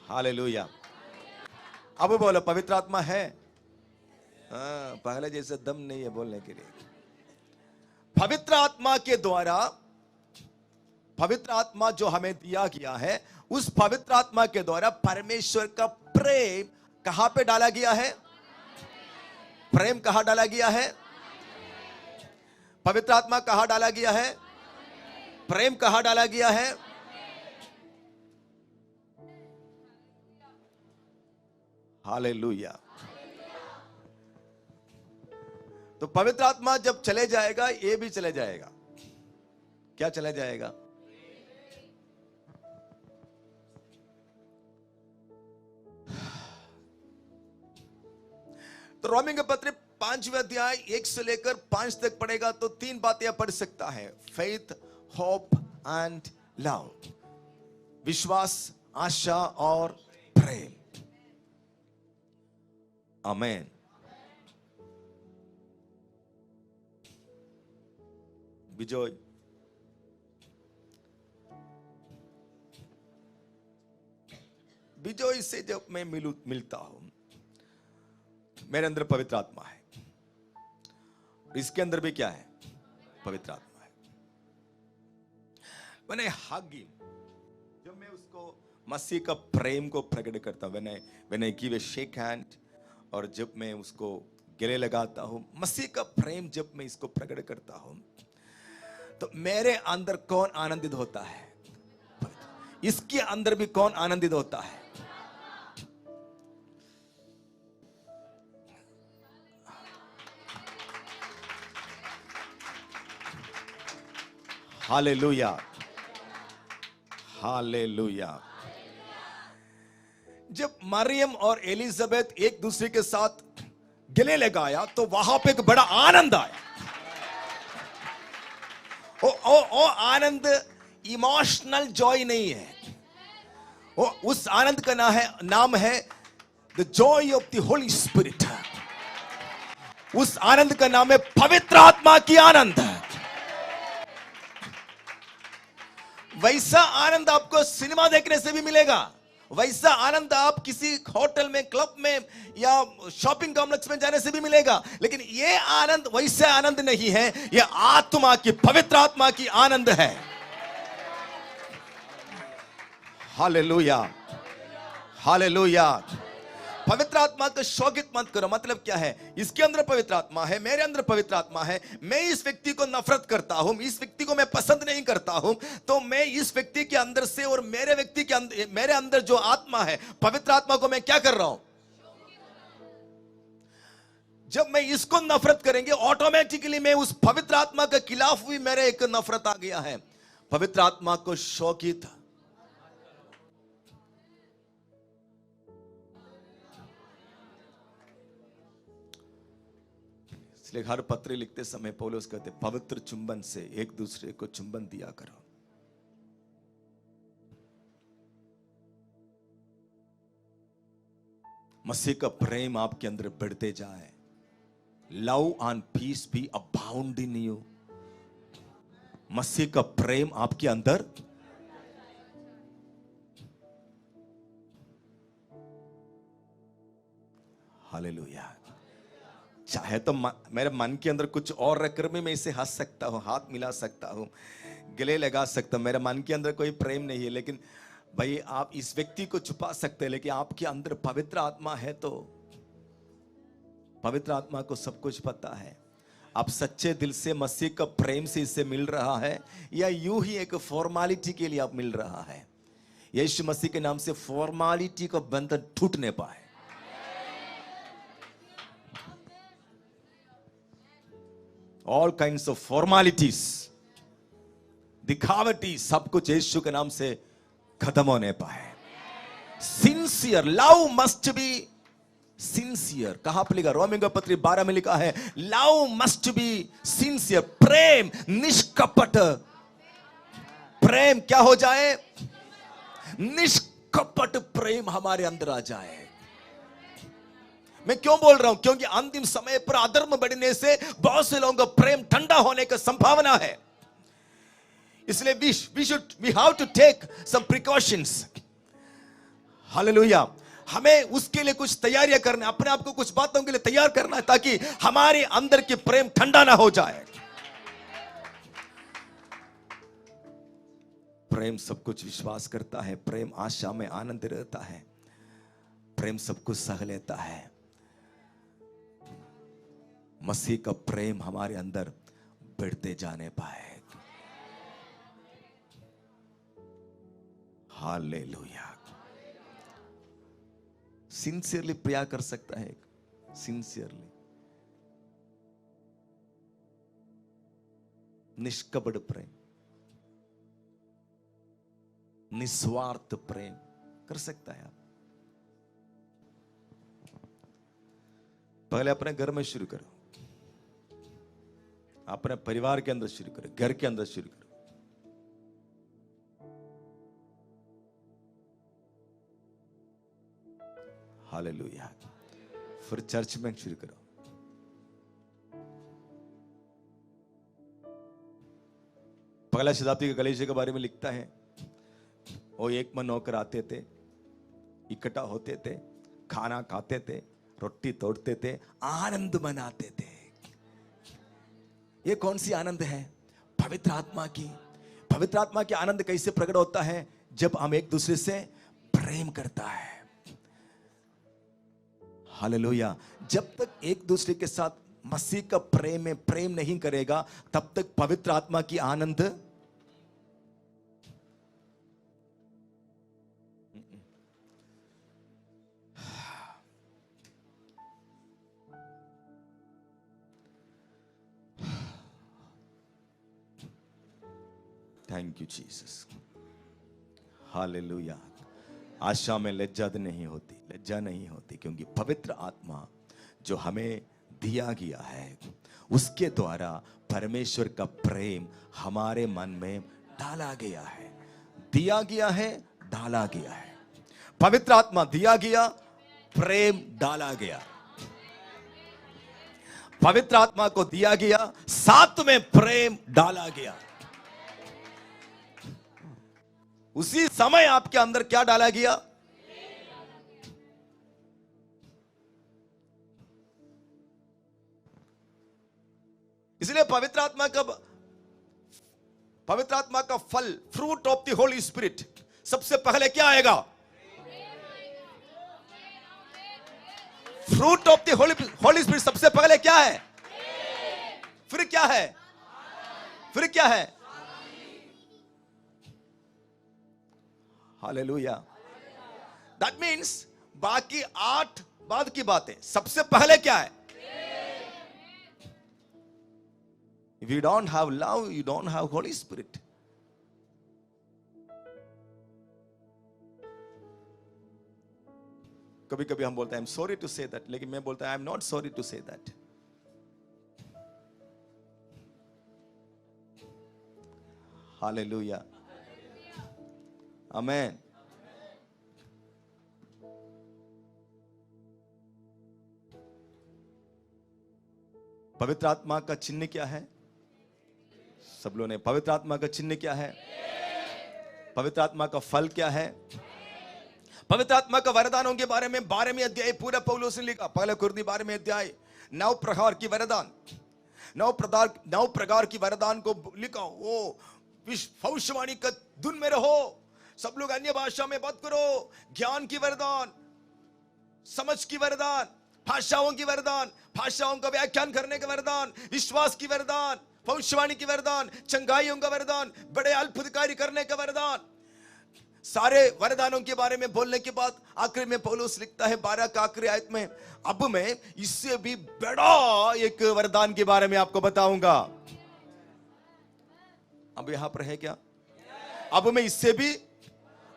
A: हालेलुया। अब बोलो पवित्र आत्मा है। पहले जैसे दम नहीं है बोलने के लिए। पवित्र आत्मा के द्वारा, पवित्र आत्मा जो हमें दिया गया है, उस पवित्र आत्मा के द्वारा परमेश्वर का प्रेम कहां पे डाला गया है? प्रेम कहां डाला गया है? पवित्र आत्मा कहां डाला गया है? प्रेम कहां डाला गया है? हालेलुया। तो पवित्र आत्मा जब चले जाएगा, ये भी चले जाएगा। क्या चले जाएगा? तो रोमी के पत्र 5वें अध्याय 1 से लेकर 5 तक पढ़ेगा तो 3 बातें आप पढ़ सकता है। Faith, hope and love. विश्वास, आशा और प्रेम। आमेन। विजय, विजय से जब मैं मिलता हूं, मेरे अंदर पवित्र आत्मा है, इसके अंदर भी क्या है? पवित्र आत्मा है। मैंने हागी, जब मैं उसको मसीह का प्रेम को प्रकट करता हूं, when I give a shake hand, और जब मैं उसको गले लगाता हूं, मसीह का प्रेम जब मैं इसको प्रकट करता हूं, तो मेरे अंदर कौन आनंदित होता है? इसके अंदर भी कौन आनंदित होता है? Hallelujah, hallelujah. जब मरियम और एलिजाबेथ एक दूसरे के साथ गले लगाया तो वहां पे एक बड़ा आनंद आया। ओ आनंद इमोशनल जॉय नहीं है, उस आनंद का नाम है the Joy of the Holi spirit. उस आनंद का नाम है पवित्र आत्मा की आनंद। वैसा आनंद आपको सिनेमा देखने से भी मिलेगा, वैसा आनंद आप किसी होटल में, क्लब में या शॉपिंग कॉम्प्लेक्स में जाने से भी मिलेगा, लेकिन यह आनंद वैसा आनंद नहीं है। यह आत्मा की, पवित्र आत्मा की आनंद है। Hallelujah, hallelujah. पवित्र आत्मा को शोकित मत करो। मतलब क्या है? इसके अंदर पवित्र आत्मा है, मेरे अंदर पवित्र आत्मा है। मैं इस व्यक्ति को नफरत करता हूं, इस व्यक्ति को मैं पसंद नहीं करता हूं, तो मैं इस व्यक्ति के अंदर से और मेरे व्यक्ति के अंदर, मेरे अंदर जो आत्मा है, पवित्र आत्मा को मैं क्या कर रहा हूं? जब मैं इसको नफरत करेंगे, ऑटोमेटिकली मैं उस पवित्र आत्मा के खिलाफ भी मेरे एक नफरत आ गया है। पवित्र आत्मा को शोकित, इसलिए हर पत्र लिखते समय पौलुस कहते, पवित्र चुंबन से एक दूसरे को चुंबन दिया करो। मसीह का प्रेम आपके अंदर बढ़ते जाए। Love and peace be abound in you. मसीह का प्रेम आपके अंदर, हालेलुया। चाहे तो मेरे मन के अंदर कुछ और रखकर भी मैं इसे हंस सकता हूं, हाथ मिला सकता हूं, गले लगा सकता हूं, मेरे मन के अंदर कोई प्रेम नहीं है, लेकिन भाई आप इस व्यक्ति को छुपा सकते हैं, लेकिन आपके अंदर पवित्र आत्मा है तो पवित्र आत्मा को सब कुछ पता है। आप सच्चे दिल से मसीह का प्रेम से इससे मिल रहा है या यूं ही एक फॉर्मेलिटी के लिए आप मिल रहा है? यीशु मसीह के नाम से फॉर्मेलिटी का बंधन टूटने पाए। All kinds of formalities, दिखावटी सब कुछ यीशु के नाम से खत्म होने पाए। Sincere love must be sincere. कहां पर लिखा? रोमी का पत्री 12 में लिखा है, लव मस्ट बी सिंसियर। प्रेम निष्कपट। प्रेम क्या हो जाए? निष्कपट प्रेम हमारे अंदर आ जाए। मैं क्यों बोल रहा हूं? क्योंकि अंतिम समय पर अधर्म बढ़ने से बहुत से लोगों का प्रेम ठंडा होने की संभावना है। इसलिए we have to take some precautions। Hallelujah. हमें उसके लिए कुछ तैयारियां करना, अपने आप को कुछ बातों के लिए तैयार करना है, ताकि हमारे अंदर के प्रेम ठंडा ना हो जाए। प्रेम सब कुछ विश्वास करता है, प्रेम आशा में आनंद रहता है, प्रेम सब कुछ सह लेता है। मसीह का प्रेम हमारे अंदर बढ़ते जाने पाए। हालेलुया। सिंसियरली प्रेयर कर सकता है, सिंसियरली। निष्कपट प्रेम, निस्वार्थ प्रेम कर सकता है। आप पहले अपने घर में शुरू करो, अपने परिवार के अंदर शुरू करो, घर के अंदर शुरू करो। हालेलुया। फिर चर्च में शुरू करो। पहला शताब्दी के कलीसिया के बारे में लिखता है, वो एक मन होकर आते थे, इकट्ठा होते थे, खाना खाते थे, रोटी तोड़ते थे, आनंद मनाते थे। ये कौन सी आनंद है? पवित्र आत्मा की। पवित्र आत्मा की आनंद कैसे प्रकट होता है? जब हम एक दूसरे से प्रेम करता है। हालेलुया। जब तक एक दूसरे के साथ मसीह का प्रेम में प्रेम नहीं करेगा, तब तक पवित्र आत्मा की आनंद थैंक यू जीसस। हालेलुया। आशा में लज्जा नहीं होती, लज्जा नहीं होती, क्योंकि पवित्र आत्मा जो हमें दिया गया है, उसके द्वारा परमेश्वर का प्रेम हमारे मन में डाला गया है। दिया गया है, डाला गया है। पवित्र आत्मा दिया गया, प्रेम डाला गया। पवित्र आत्मा को दिया गया, साथ में प्रेम डाला गया। उसी समय आपके अंदर क्या डाला गया? इसलिए पवित्र आत्मा का फल, fruit of the Holi spirit, सबसे पहले क्या आएगा? Fruit of the Holi spirit सबसे पहले क्या है? फिर क्या है? फिर क्या है? हालेलुया। दैट मीन्स बाकी 8 बाद की बातें, सबसे पहले क्या है? If you don't have love, you don't have Holy Spirit. कभी कभी हम बोलते हैं, I'm sorry to say that, लेकिन मैं बोलता हूं, I'm not sorry to say that. Hallelujah. Amen. पवित्र आत्मा का चिन्ह क्या है? सब लोगों ने, पवित्र आत्मा का चिन्ह क्या है? पवित्र आत्मा का फल क्या है? पवित्र आत्मा का वरदानों के बारे में 12वें अध्याय पूरा पौलुस ने लिखा। पहले कुरिन्थी 12वें अध्याय 9 प्रकार की वरदान, 9 प्रकार की वरदान को लिखा। वो भविष्यवाणी का धुन में रहो, सब लोग अन्य भाषा में बात करो, ज्ञान की वरदान, समझ की वरदान, भाषाओं की वरदान, भाषाओं का व्याख्यान करने का वरदान, विश्वास की वरदान, भविष्यवाणी की वरदान, चंगाइयों का वरदान, बड़े अद्भुत कार्य करने का वरदान। सारे वरदानों के बारे में बोलने के बाद आखिर में पौलुस लिखता है 12 का आखिरी आयत में, अब मैं इससे भी बड़ा एक वरदान के बारे में आपको बताऊंगा। अब यहां पर है क्या? अब मैं इससे भी,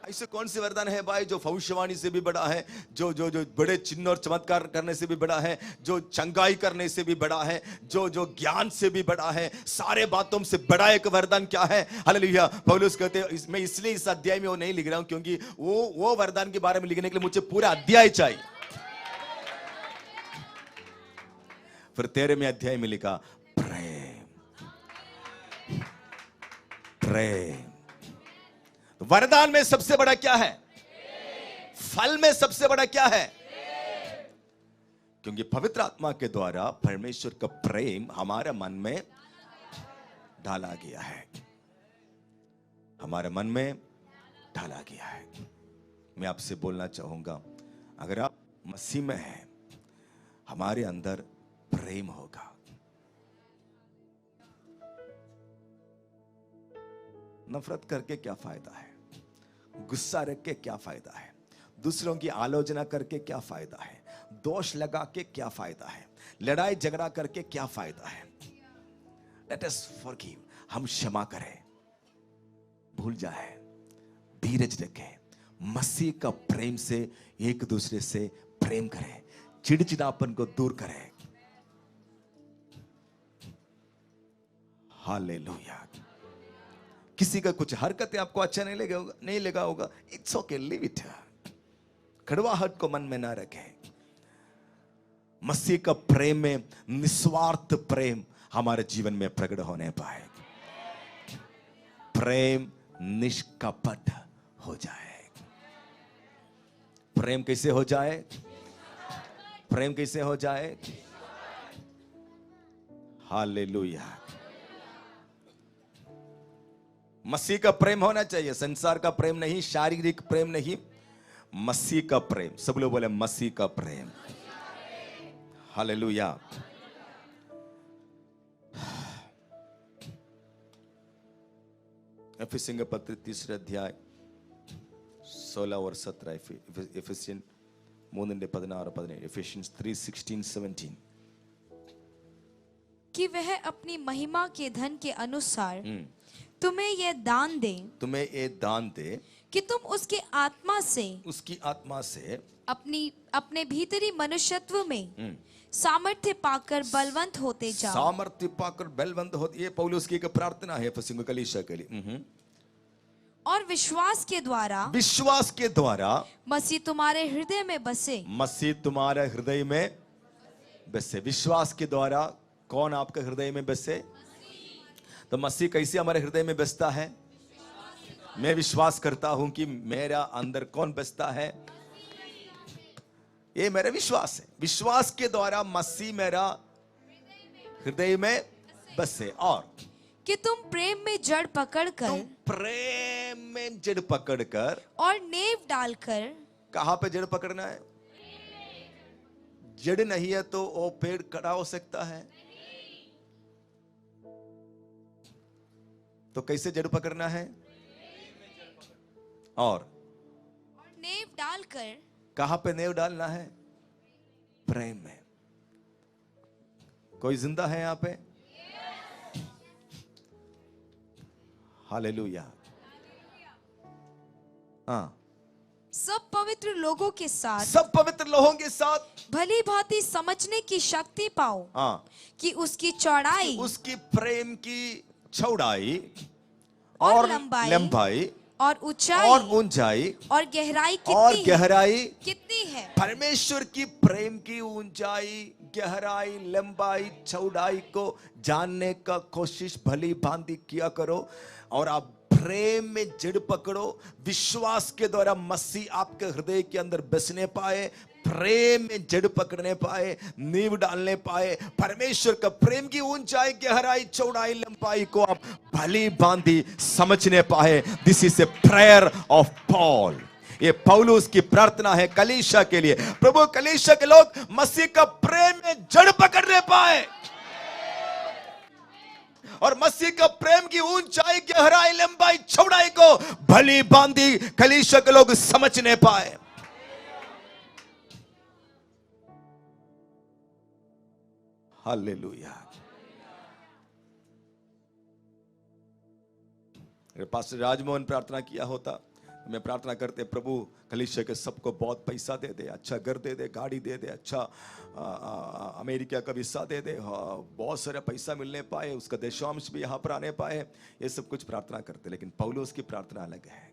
A: ऐसे कौन से वरदान है भाई जो भविष्यवाणी से भी बड़ा है, जो जो जो बड़े चिन्ह और चमत्कार करने से भी बड़ा है, जो चंगाई करने से भी बड़ा है, जो जो ज्ञान से भी बड़ा है, सारे बातों से बड़ा एक वरदान क्या है? हालेलुया। पौलुस कहते हैं, मैं इसलिए इस अध्याय में वो नहीं लिख रहा हूं, क्योंकि वो वरदान के बारे में लिखने के लिए मुझे पूरा अध्याय चाहिए। फिर 13वें अध्याय में लिखा प्रेम। प्रेम वरदान में सबसे बड़ा क्या है? फल में सबसे बड़ा क्या है? क्योंकि पवित्र आत्मा के द्वारा परमेश्वर का प्रेम हमारे मन में डाला गया है, हमारे मन में डाला गया है। मैं आपसे बोलना चाहूंगा, अगर आप मसीह में हैं, हमारे अंदर प्रेम होगा। नफरत करके क्या फायदा है? गुस्सा रख के क्या फायदा है? दूसरों की आलोचना करके क्या फायदा है? दोष लगा के क्या फायदा है? लड़ाई झगड़ा करके क्या फायदा है? Let us forgive. हम क्षमा करें, भूल जाए, धीरज रखें, मसीह का प्रेम से एक दूसरे से प्रेम करें, चिड़चिड़ापन को दूर करें। हालेलुया। किसी का कुछ हरकतें आपको अच्छा नहीं लगा होगा, इट्स ओके, लीव इट। कड़वाहट को मन में ना रखें। मसीह का प्रेम में निस्वार्थ प्रेम हमारे जीवन में प्रकट होने पाए। प्रेम निष्कपट हो जाए। प्रेम कैसे हो जाए? प्रेम कैसे हो जाए? हालेलुया। मसीह का प्रेम होना चाहिए, संसार का प्रेम नहीं, शारीरिक प्रेम नहीं, मसीह का प्रेम। सब लोग बोले मसीह का प्रेम। हालेलुया। एफिसियों का पत्र 3 अध्याय 16 और 17, एफिसियन 3:16-17, एफिशियंस 3:16-17,
B: कि वह अपनी महिमा के धन के अनुसार तुम्हें यह दान दे कि तुम उसकी आत्मा से अपने भीतरी मनुष्यत्व में सामर्थ्य पाकर बलवंत होते जाओ।
A: ये पौलुस की एक प्रार्थना है एफिसियों की कलीसिया के लिए।
B: और विश्वास के द्वारा मसीह तुम्हारे हृदय में बसे।
A: विश्वास के द्वारा कौन आपके हृदय में बसे? तो मसीह कैसे हमारे हृदय में बसता है? मैं विश्वास करता हूं कि मेरा अंदर कौन बसता है? ये मेरा विश्वास है। विश्वास के द्वारा मसीह मेरा हृदय में बसे। और
B: कि तुम प्रेम में जड़ पकड़कर और नेव डालकर।
A: कहां पे जड़ पकड़ना है? जड़ नहीं है तो वो पेड़ खड़ा हो सकता है? तो कैसे जड़ पकड़ना है? और
B: नेव डालकर।
A: कहां पे नेव डालना है? प्रेम में। कोई जिंदा है यहां पे? हालेलुया। हाँ।
B: सब पवित्र लोगों के साथ भली भांति समझने की शक्ति पाओ।
A: हाँ।
B: कि उसकी चौड़ाई,
A: उसकी प्रेम की चौड़ाई
B: और लंबाई और ऊंचाई और गहराई कितनी है।
A: परमेश्वर की प्रेम की ऊंचाई, गहराई, लंबाई, चौड़ाई को जानने का कोशिश भली भांति किया करो। और आप प्रेम में जड़ पकड़ो। विश्वास के द्वारा मसीह आपके हृदय के अंदर बसने पाए, प्रेम में जड़ पकड़ने पाए, नींव डालने पाए। परमेश्वर का प्रेम की ऊंचाई, गहराई, चौड़ाई, लंबाई को आप भली भांति समझने पाए। This is a prayer of Paul. ये पौलुस की प्रार्थना है कलीसिया के लिए। प्रभु, कलीसिया के लोग मसीह का प्रेम में जड़ पकड़ने पाए और मसीह का प्रेम की ऊंचाई, गहराई, लंबाई, चौड़ाई को भली भांति कलीसिया के लोग समझने पाए। हालेलुया। अगर पास्टर राजमोहन प्रार्थना किया होता, मैं प्रार्थना करते, प्रभु कलीसिया के सबको बहुत पैसा दे दे, अच्छा घर दे दे, गाड़ी दे दे, अच्छा अमेरिका का वीसा दे दे, बहुत सारा पैसा मिलने पाए, उसका देशांश भी यहाँ पर आने पाए, ये सब कुछ प्रार्थना करते। लेकिन पौलुस की प्रार्थना अलग है।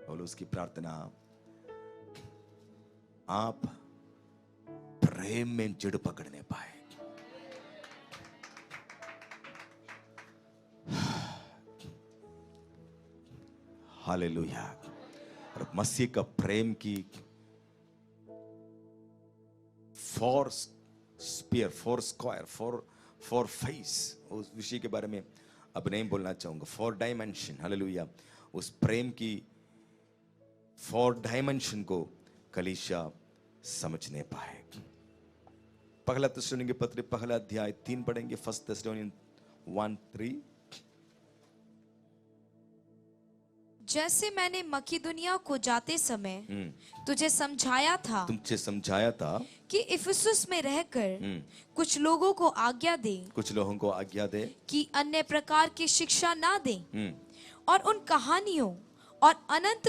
A: पौलुस की प्रार्थना, आप प्रेम में जड़ पकड़ने पाए। हालेलुया। और मसीह का प्रेम की 4 स्पीयर, 4 स्क्वायर, 4 फेस, उस विषय के बारे में अब नहीं बोलना चाहूंगा। 4 डायमेंशन। हालेलुया। उस प्रेम की 4 डायमेंशन को कलीसिया समझने पाए। पहला थिस्सलुनीके पत्र 1 अध्याय 3 पढ़ेंगे। 1 Thessalonians 1:3।
B: जैसे मैंने मकिदुनिया को जाते समय तुझे समझाया था,
A: तुझे समझाया था
B: कि इफिसुस में रहकर कुछ लोगों को आज्ञा दे,
A: कुछ लोगों को आज्ञा दे
B: कि अन्य प्रकार की शिक्षा ना दे और उन कहानियों और अनंत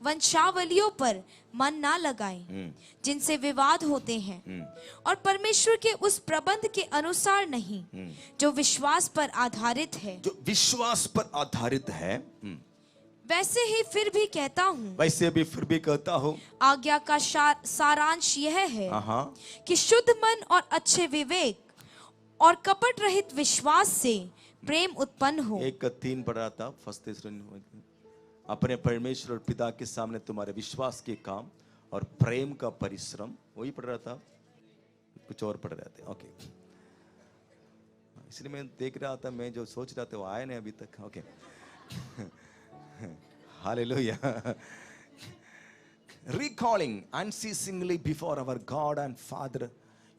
B: वंशावलियों पर मन ना लगाएं जिनसे विवाद होते हैं, और परमेश्वर के उस प्रबंध के अनुसार नहीं जो विश्वास पर आधारित है,
A: जो विश्वास पर आधारित है।
B: वैसे ही फिर भी कहता हूँ,
A: वैसे भी फिर भी कहता हूँ,
B: आज्ञा का सारांश यह है कि शुद्ध मन और अच्छे विवेक और कपट रहित विश्वास से प्रेम उत्पन्न हो।
A: 1:3 पढ़ रहा था, फर्स्ट, अपने परमेश्वर और पिता के सामने तुम्हारे विश्वास के काम और प्रेम का परिश्रम, वही पढ़ रहा था, कुछ और पढ़ रहे थे। ओके, इसलिए मैं देख रहा था, मैं जो सोच रहा था वो आए नहीं अभी तक। Okay, hallelujah. Recalling unceasingly before our God and Father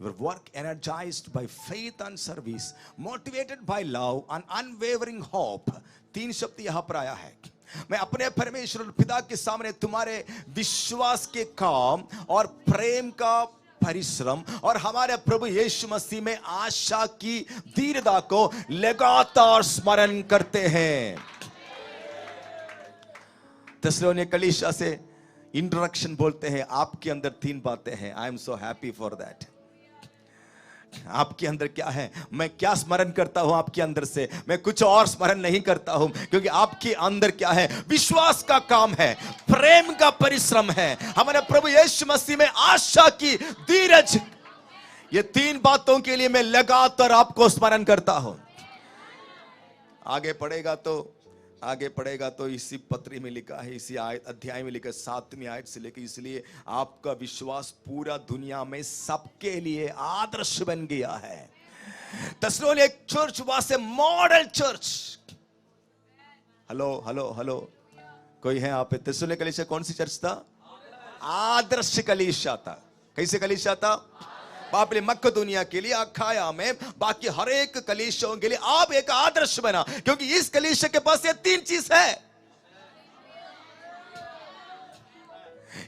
A: your work energized by faith and service, motivated by love and unwavering hope। 3 शब्द यहाँ पर आया है। मैं अपने परमेश्वर और पिता के सामने तुम्हारे विश्वास के काम और प्रेम का परिश्रम और हमारे प्रभु यीशु मसीह में आशा की दृढ़ता को लगातार स्मरण करते हैं। थिस्सलुनीके कलीसिया से इंट्रोडक्शन बोलते हैं, आपके अंदर 3 बातें हैं। I am so happy for that. आपके अंदर क्या है? मैं क्या स्मरण करता हूं आपके अंदर से? मैं कुछ और स्मरण नहीं करता हूं, क्योंकि आपके अंदर क्या है? विश्वास का काम है, प्रेम का परिश्रम है, हमारे प्रभु यीशु मसीह में आशा की धीरज। ये 3 बातों के लिए मैं लगातार आपको स्मरण करता हूं। आगे पढ़ेगा तो इसी पत्री में लिखा है, इसी अध्याय में लिखा है, 7वीं आयत से लेकर, इसलिए आपका विश्वास पूरा दुनिया में सबके लिए आदर्श बन गया है। Thessalonica church was a model church. Hello, कोई है आप? थिस्सलुनीके कलीसिया कौन सी चर्च था? आदर्श कलीसिया था। कैसे कलीसिया था? बापले मकिदुनिया के लिए, अखाया में, बाकी हर एक कलीसियों के लिए आप एक आदर्श बना, क्योंकि इस कलीसिया के पास ये 3 चीज है।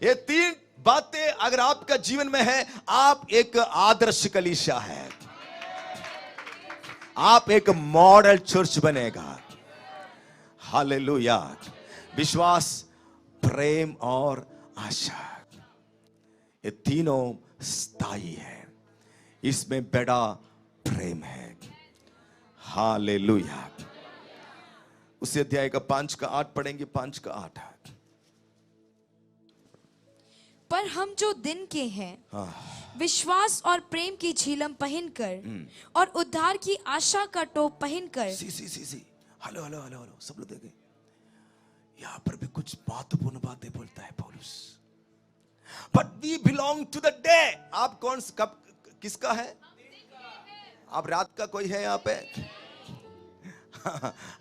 A: ये 3 बातें अगर आपका जीवन में है, आप एक आदर्श कलीसिया है, आप एक मॉडल चर्च बनेगा। हालेलुया। विश्वास, प्रेम और आशा, ये तीनों स्थायी है, इसमें बड़ा प्रेम है। हालेलुया। उसी अध्याय का 5 का 8 पढ़ेंगे। 5 का 8।
B: पर हम जो दिन के हैं, विश्वास और प्रेम की झिलम पहनकर और उद्धार की आशा का टोप पहनकर।
A: हेलो, सब लोग देखें, यहां पर भी कुछ महत्वपूर्ण बातें बोलता है पौलुस। But we belong to the day। आप कब किसका है? आप रात का कोई है यहाँ पे?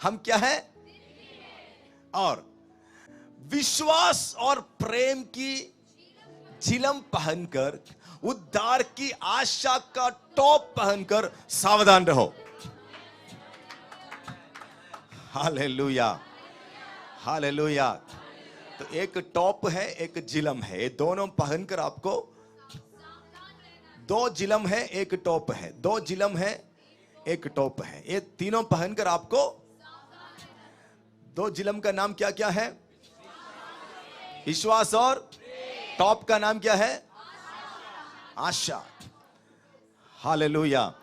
A: हम क्या है? और विश्वास और प्रेम की झिलम पहनकर, उद्धार की आशा का टॉप पहनकर सावधान रहो। हालेलुया। तो एक टॉप है, एक जिलम है, ये दोनों पहनकर आपको, 2 जिलम है, एक टॉप है, 2 जिलम है, एक टॉप है, ये तीनों पहनकर आपको, 2 जिलम का नाम क्या क्या है? विश्वास, और टॉप का नाम क्या है? आशा। हालेलुया।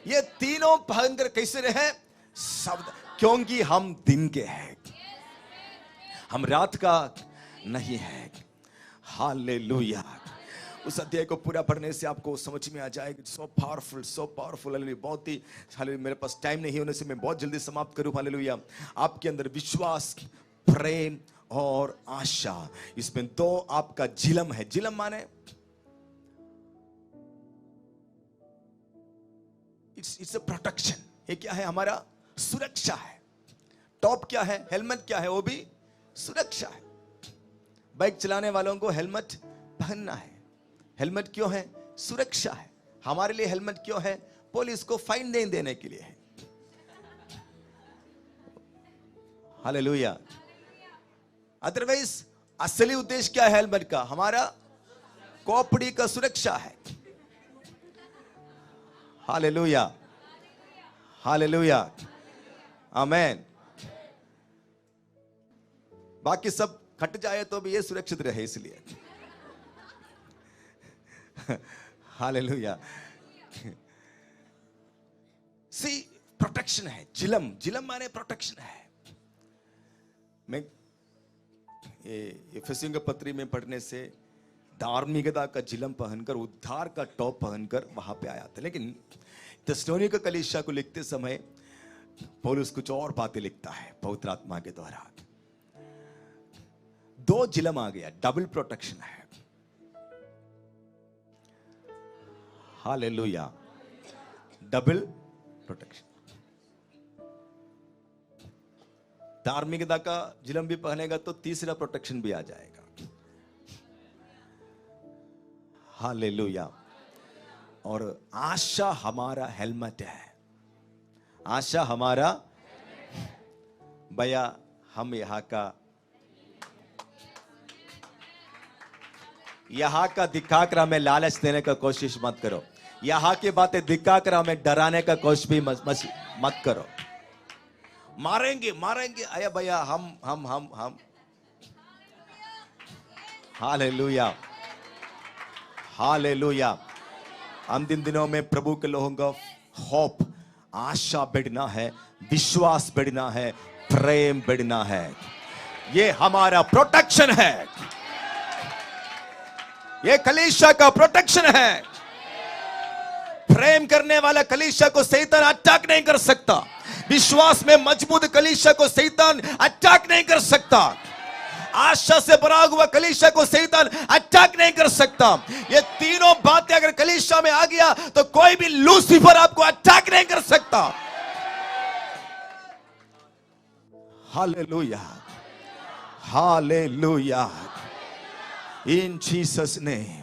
A: ये तीनों पहनकर कैसे रहे? शब्द, क्योंकि हम दिन के हैं, हम रात का नहीं है। हालेलुया। उस अध्याय को पूरा पढ़ने से आपको समझ में आ जाएगा। So powerful. हालेलुया। बहुत ही, हालेलुया, मेरे पास टाइम नहीं होने से मैं बहुत जल्दी समाप्त करूं। हालेलुया। आपके अंदर विश्वास, प्रेम और आशा, इसमें 2 आपका जिलम है। जिलम माने इट्स अ प्रोटेक्शन। ये क्या है? हमारा सुरक्षा है। टॉप क्या है? हेलमेट क्या है? वो भी सुरक्षा है। बाइक चलाने वालों को हेलमेट पहनना है। हेलमेट क्यों है? सुरक्षा है। हमारे लिए हेलमेट क्यों है? पुलिस को फाइन नहीं देने के लिए है। हालेलुया। अदरवाइज असली उद्देश्य क्या है हेलमेट का? हमारा खोपड़ी का सुरक्षा है। हालेलुया, हालेलुया, आमेन। बाकी सब खट जाए तो भी ये सुरक्षित रहे, इसलिए हालेलुया। सी, प्रोटेक्शन है। जिलम, जिलम माने प्रोटेक्शन है। मैं ये इफिसियों के पत्री में पढ़ने से धार्मिकता का जिलम पहनकर, उद्धार का टॉप पहनकर वहां पे आया था। लेकिन थिस्सलुनीके का कलीसिया को लिखते समय पौलुस कुछ और बातें लिखता है पवित्र आत्मा के द्वारा। दो जिलम आ गया, डबल प्रोटेक्शन है। Hallelujah, double protection. धार्मिकता का जिलम भी पहनेगा तो तीसरा प्रोटेक्शन भी आ जाएगा। हालेलुया। और आशा हमारा हेलमेट है। आशा हमारा, भैया हम यहां का दिखाकर हमें लालच देने का कोशिश मत करो। यहां की बातें दिखाकर हमें डराने का कोशिश भी मत करो। मारेंगे मारेंगे, अया भैया हम हालेलुया, हालेलुया। अंतिम दिनों में प्रभु के लोगों का होप, आशा बढ़ना है, विश्वास बढ़ना है, प्रेम बढ़ना है। ये हमारा प्रोटेक्शन है। ये कलीसिया का प्रोटेक्शन है। प्रेम करने वाला कलीसिया को शैतान अटैक नहीं कर सकता। विश्वास में मजबूत कलीसिया को शैतान अटैक नहीं कर सकता। आशा से भरा हुआ कलीसिया को शैतान अटैक नहीं कर सकता। ये तीनों बातें अगर कलीसिया में आ गया तो कोई भी लूसीफर आपको अटैक नहीं कर सकता। Hallelujah, hallelujah, in Jesus name,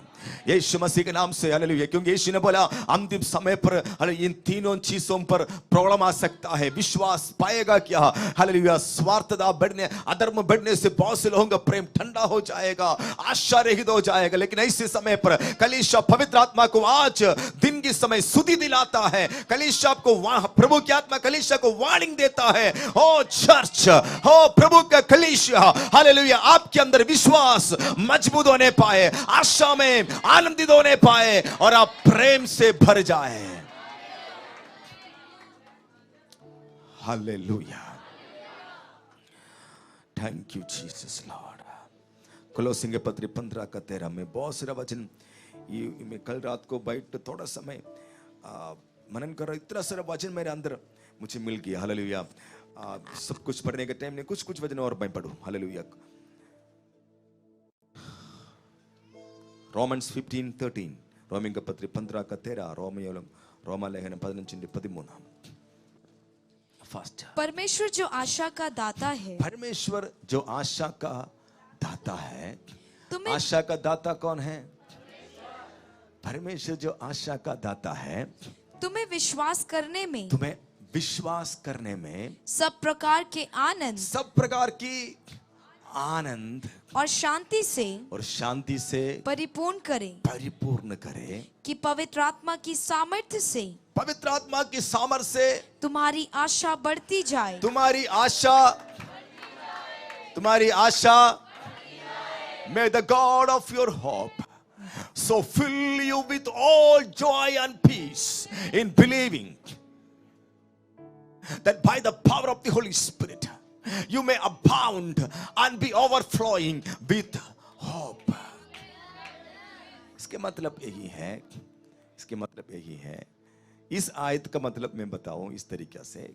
A: यीशु मसीह के नाम से हालेलुया। क्योंकि यीशु ने बोला अंतिम समय पर इन तीनों चीजों पर प्रॉब्लम आ सकता है। विश्वास पाएगा क्या? हालेलुया। स्वार्थता बढ़ने, अधर्म बढ़ने से बहुत से लोगों का प्रेम ठंडा हो जाएगा, आशा रहित हो जाएगा। लेकिन ऐसे समय पर कलीसिया पवित्र आत्मा को आज दिन की समय सुधि दिलाता है। कलीसिया को प्रभु की आत्मा कलीसिया को वार्निंग देता है। ओ चर्च, ओ प्रभु का कलीसिया, हालेलुया, आपके अंदर विश्वास मजबूत होने पाए, आशा में आनंदित होने पाए और आप प्रेम से भर जाए। Hallelujah, thank you Jesus lord. कोलोसियों के पत्री 15 का 13 में बहुत सारा वचन, ये मैं कल रात को बैठ थोड़ा समय मनन कर रहा, इतना सारा वचन मेरे अंदर मुझे मिल गया। हालेलुया। सब कुछ पढ़ने का टाइम नहीं, कुछ कुछ वचन और मैं पढ़ूं। हालेलुया। रोमन्स 15:13, रोमियों के पत्री 15 का 13, रोमा लेखन 15:13। फास्ट।
B: परमेश्वर जो आशा का दाता है,
A: परमेश्वर जो आशा का दाता है। आशा का दाता कौन है? परमेश्वर जो आशा का दाता है।
B: तुम्हें विश्वास करने में,
A: तुम्हें विश्वास करने में
B: सब प्रकार के आनंद,
A: सब प्रकार की आनंद
B: और शांति से परिपूर्ण करे, कि पवित्र आत्मा की सामर्थ्य से,
A: पवित्र आत्मा की सामर्थ्य से
B: तुम्हारी आशा बढ़ती जाए।
A: तुम्हारी आशा may the God of your hope so fill you with all joy and peace in believing, that by the power of the Holy Spirit you may abound and be overflowing with hope. इसके मतलब यही है। इस आयत का मतलब मैं बताऊं इस तरीके से,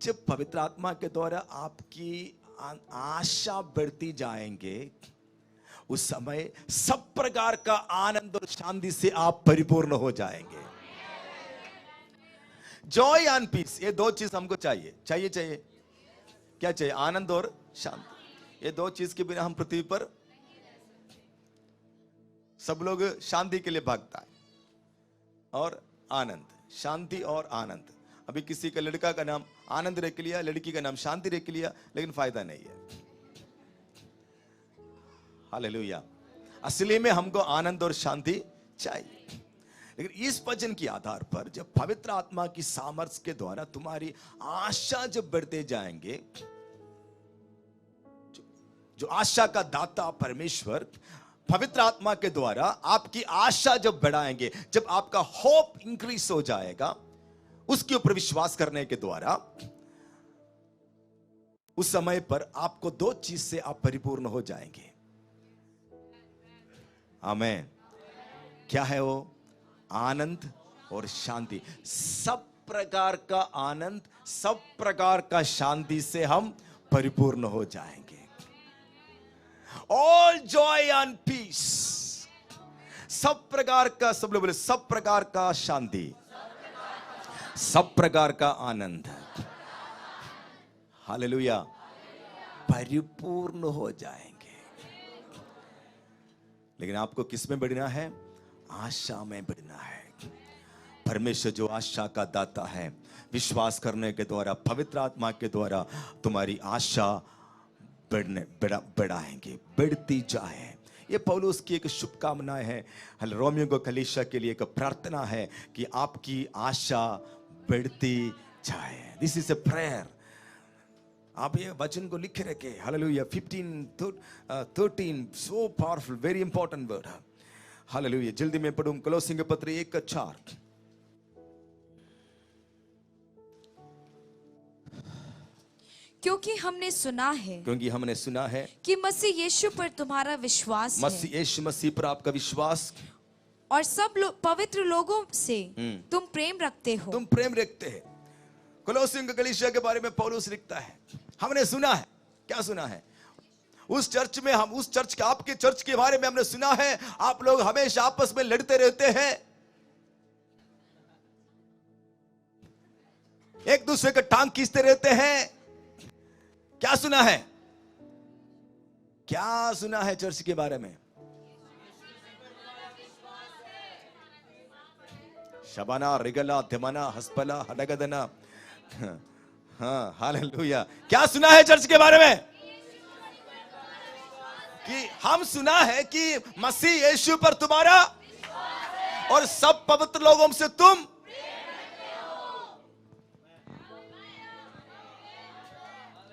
A: जब पवित्र आत्मा के द्वारा आपकी आशा बढ़ती जाएंगे, उस समय सब प्रकार का आनंद और शांति से आप परिपूर्ण हो जाएंगे। जॉय एंड पीस, ये दो चीज हमको चाहिए। क्या चाहिए? आनंद और शांति। ये दो चीज के बिना हम पृथ्वी पर, सब लोग शांति के लिए भागता है और आनंद, शांति और आनंद। अभी किसी का लड़का का नाम आनंद रख लिया, लड़की का नाम शांति रख लिया, लेकिन फायदा नहीं है। हालेलुया। असली में हमको आनंद और शांति चाहिए, लेकिन इस वचन के आधार पर जब पवित्र आत्मा की सामर्थ्य के द्वारा तुम्हारी आशा जब बढ़ते जाएंगे, जो आशा का दाता परमेश्वर पवित्र आत्मा के द्वारा आपकी आशा जब बढ़ाएंगे, जब आपका होप इंक्रीज हो जाएगा, उसके ऊपर विश्वास करने के द्वारा उस समय पर आपको दो चीज से आप परिपूर्ण हो जाएंगे। आमेन। क्या है वो? आनंद और शांति। सब प्रकार का आनंद, सब प्रकार का शांति से हम परिपूर्ण हो जाएंगे। ऑल जॉय एंड पीस, सब प्रकार का, सब लोग बोले सब प्रकार का शांति, सब प्रकार का आनंद, हालेलुया, परिपूर्ण हो जाएंगे। लेकिन आपको किस में बढ़ना है? आशा में बढ़ना है। परमेश्वर जो आशा का दाता है, विश्वास करने के द्वारा, पवित्र आत्मा के द्वारा तुम्हारी आशा बढ़ाएंगे, बढ़ती जाए। ये पौलुस की एक शुभकामना है, रोमियो को कलीसिया के लिए एक प्रार्थना है कि आपकी आशा बढ़ती जाए। This is a prayer. आप ये वचन को लिखे रखे, hallelujah. 15-13 so powerful, very important word, hallelujah. जल्दी में पढ़ूं, कोलोसियों के पत्र 1:4।
B: क्योंकि हमने सुना है कि मसीह यीशु पर तुम्हारा विश्वास है,
A: मसीह यीशु मसीह पर आपका विश्वास,
B: और सब पवित्र लोगों से तुम प्रेम रखते हो।
A: तुम प्रेम रखते हैं। कोलोसियों के कलीसिया के बारे में पौलुस लिखता है, हमने सुना है। क्या सुना है? उस चर्च में, हम उस चर्च के, आपके चर्च के बारे में हमने सुना है, आप लोग हमेशा आपस में लड़ते रहते हैं, एक दूसरे का टांग खींचते रहते हैं। क्या सुना है? क्या सुना है चर्च के बारे में? शबाना, रिगला, धमना, हस्पला, हडगदना। हाँ, हालेलुया। क्या सुना है चर्च के बारे में? कि हम सुना है कि मसीह यीशु पर तुम्हारा और सब पवित्र लोगों से तुम,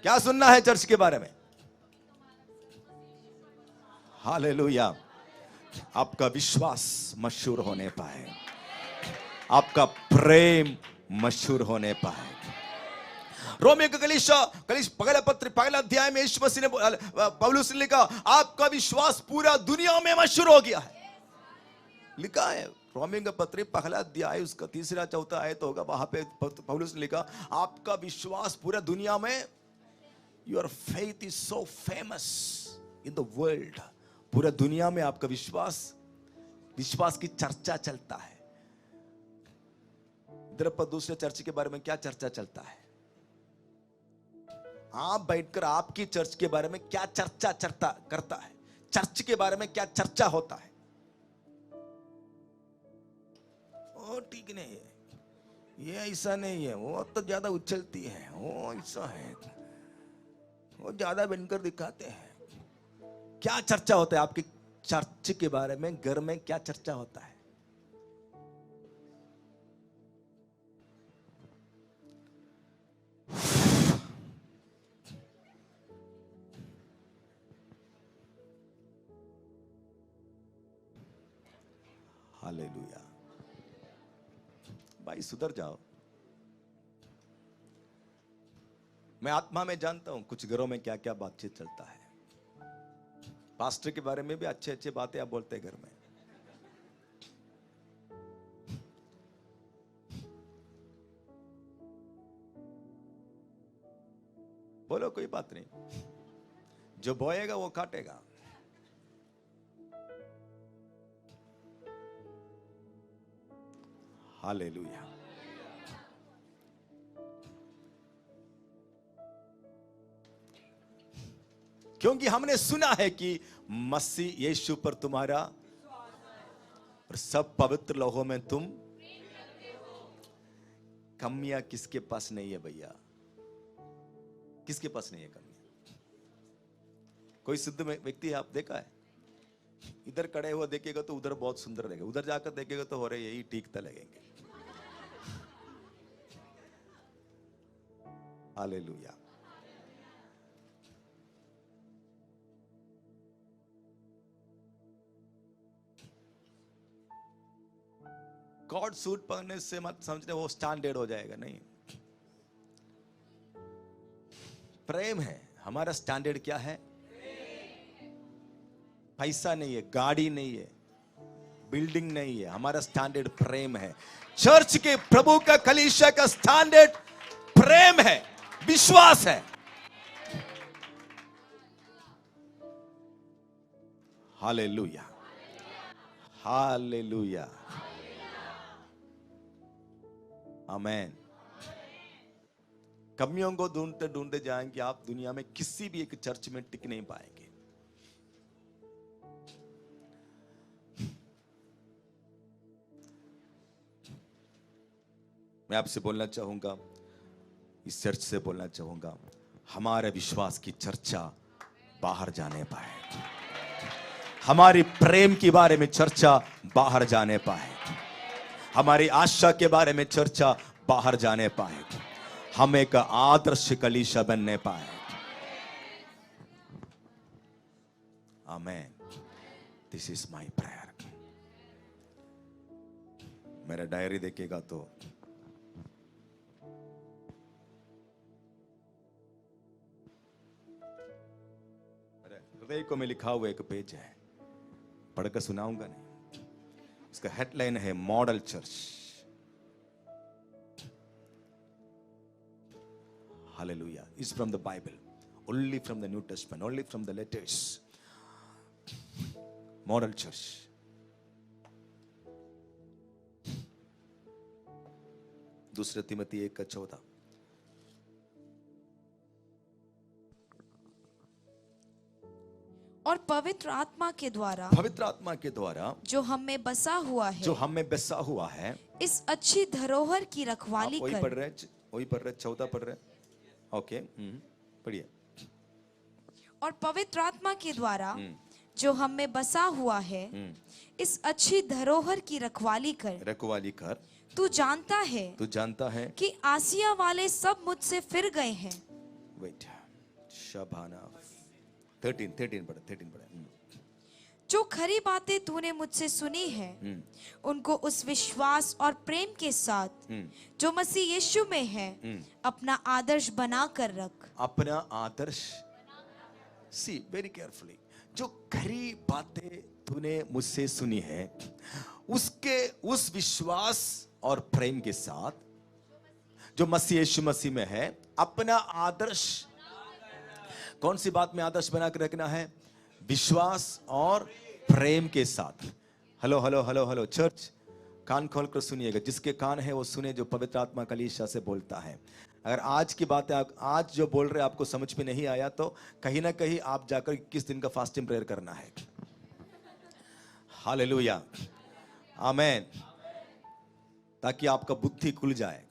A: क्या सुनना है चर्च के बारे में? हालेलुया। आपका विश्वास मशहूर होने पाए, आपका प्रेम मशहूर होने पाए। रोमियो के कलीसिया पहला पत्र पहला अध्याय में यीशु मसीह ने, पौलुस ने लिखा, आपका विश्वास पूरा दुनिया में मशहूर हो गया है। लिखा है रोमियो का पत्र पहला अध्याय उसका 3-4 आयत होगा, वहां पे पौलुस ने लिखा, आपका विश्वास पूरा दुनिया में, your faith is so famous in the world. पूरा दुनिया में आपका विश्वास की चर्चा चलता है। इधर पर दूसरे चर्च के बारे में क्या चर्चा चलता है? आप बैठकर आपकी चर्च के बारे में क्या चर्चा करता है? चर्च के बारे में क्या चर्चा होता है? ओ ठीक नहीं है, ये ऐसा नहीं है, वो तो ज्यादा उछलती है, वो ऐसा है, वो ज्यादा बनकर दिखाते हैं। क्या चर्चा होता है आपकी चर्च के बारे में? घर में क्या चर्चा होता है? हालेलुया। भाई सुधर जाओ। मैं आत्मा में जानता हूं कुछ घरों में क्या क्या बातचीत चलता है। पास्टर के बारे में भी अच्छे अच्छे बातें आप बोलते हैं घर में। बोलो, कोई बात नहीं, जो बोएगा वो काटेगा। हालेलुया। क्योंकि हमने सुना है कि मसीह यीशु पर तुम्हारा और सब पवित्र लोगों में तुम, कमियां किसके पास नहीं है भैया? किसके पास नहीं है कमियां? कोई शुद्ध व्यक्ति आप देखा है? इधर खड़े हुआ देखेगा तो उधर बहुत सुंदर लगेगा, उधर जाकर देखेगा तो हो रहे यही टीकता लगेंगे। हालेलुया। कॉर्ड सूट पहनने से मत समझने वो स्टैंडर्ड हो जाएगा, नहीं। प्रेम है हमारा स्टैंडर्ड। क्या है? पैसा नहीं है, गाड़ी नहीं है, बिल्डिंग नहीं है, हमारा स्टैंडर्ड प्रेम है। चर्च के प्रभु का, कलीसिया का स्टैंडर्ड प्रेम है, विश्वास है। हालेलुया, हालेलुया, आमेन। कमियों को ढूंढते ढूंढते जाएंगे आप, दुनिया में किसी भी एक चर्च में टिक नहीं पाएंगे। मैं आपसे बोलना चाहूंगा, इस चर्च से बोलना चाहूंगा, हमारे विश्वास की चर्चा बाहर जाने पाए, हमारी प्रेम के बारे में चर्चा बाहर जाने पाए, हमारी आशा के बारे में चर्चा बाहर जाने पाए, हम एक आदर्श कलीसिया बनने पाए। Amen. This is my prayer. मेरा डायरी देखेगा तो हृदय को में लिखा हुआ एक पेज है, पढ़कर सुनाऊंगा नहीं। इसका हेडलाइन है model church. Hallelujah. It's from the Bible, only from the New Testament, only from the letters. Model church. दूसरे तिमोथी 1:14।
B: और पवित्र आत्मा के द्वारा,
A: पवित्र आत्मा के द्वारा
B: जो हम में बसा हुआ है,
A: जो हम में बसा हुआ है,
B: इस अच्छी धरोहर की रखवाली
A: वही
B: कर।
A: पढ़ रहे, वही पढ़ रहे, 14 पढ़ रहे। ओके, पढ़िए।
B: और पवित्र आत्मा के द्वारा जो हम में बसा हुआ है, इस अच्छी धरोहर की रखवाली कर।
A: रखवाली कर।
B: तू जानता है,
A: तू जानता है
B: कि आसिया वाले सब मुझसे फिर गए हैं।
A: वेट, शबाना 13 पढ़े।
B: जो खरी बातें तूने मुझसे सुनी है, उनको उस विश्वास और प्रेम के साथ जो मसीह यीशु में है, अपना आदर्श बना कर रख।
A: अपना आदर्श। सी वेरी केयरफुली, जो खरी बातें तूने मुझसे सुनी है, उसके उस विश्वास और प्रेम के साथ जो मसीह यीशु मसीह में है, अपना आदर्श। कौन सी बात में आदर्श बना कर रखना है? विश्वास और प्रेम के साथ। Hello hello hello hello church, कान खोल कर सुनिएगा, जिसके कान है वो सुने, जो पवित्र आत्मा कलीसिया से बोलता है। अगर आज की बात है, आज जो बोल रहे आपको समझ में नहीं आया, तो कहीं ना कहीं आप जाकर 21 दिन का फास्टिंग प्रेयर करना है। हालेलुया, आमेन, ताकि आपका बुद्धि खुल जाए।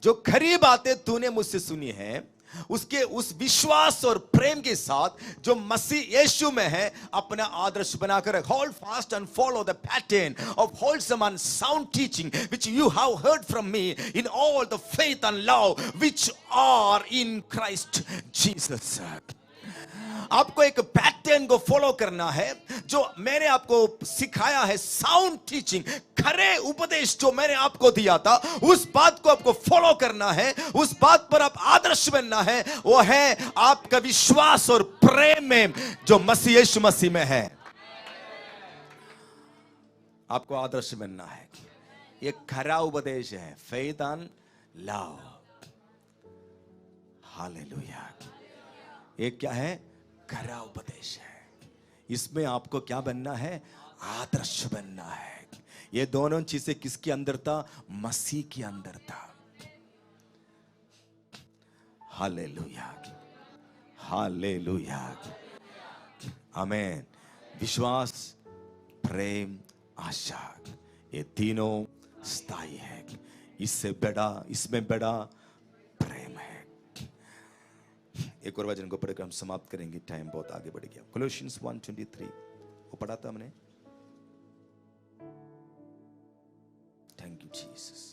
A: जो खरी बातें तूने मुझसे सुनी है, उसके उस विश्वास और प्रेम के साथ जो मसीह यीशु में है, अपना आदर्श बनाकर hold fast and follow the pattern of wholesome and sound teaching which you have heard from me in all the faith and love which are in Christ Jesus. आपको एक पैटर्न को फॉलो करना है जो मैंने आपको सिखाया है, साउंड टीचिंग, खरे उपदेश जो मैंने आपको दिया था, उस बात को आपको फॉलो करना है, उस बात पर आप आदर्श बनना है। वो है आपका विश्वास और प्रेम में जो मसीह यीशु मसीह में है, आपको आदर्श बनना है। ये खरा उपदेश है, फेथ एंड लव। हालेलुया। ये क्या है? खरा उपदेश है। इसमें आपको क्या बनना है? आदर्श बनना है। ये दोनों चीजें किसके अंदर था? मसीह के अंदर था। हालेलुया, हालेलुया, आमेन। विश्वास, प्रेम, आशा, ये तीनों स्थायी है। इससे बड़ा, इसमें बड़ा प्रेम है। एक और वचन को पढ़कर हम समाप्त करेंगे, टाइम बहुत आगे बढ़ गया। कोलोसियंस 1:23 को पढ़ा था हमने। Thank you Jesus.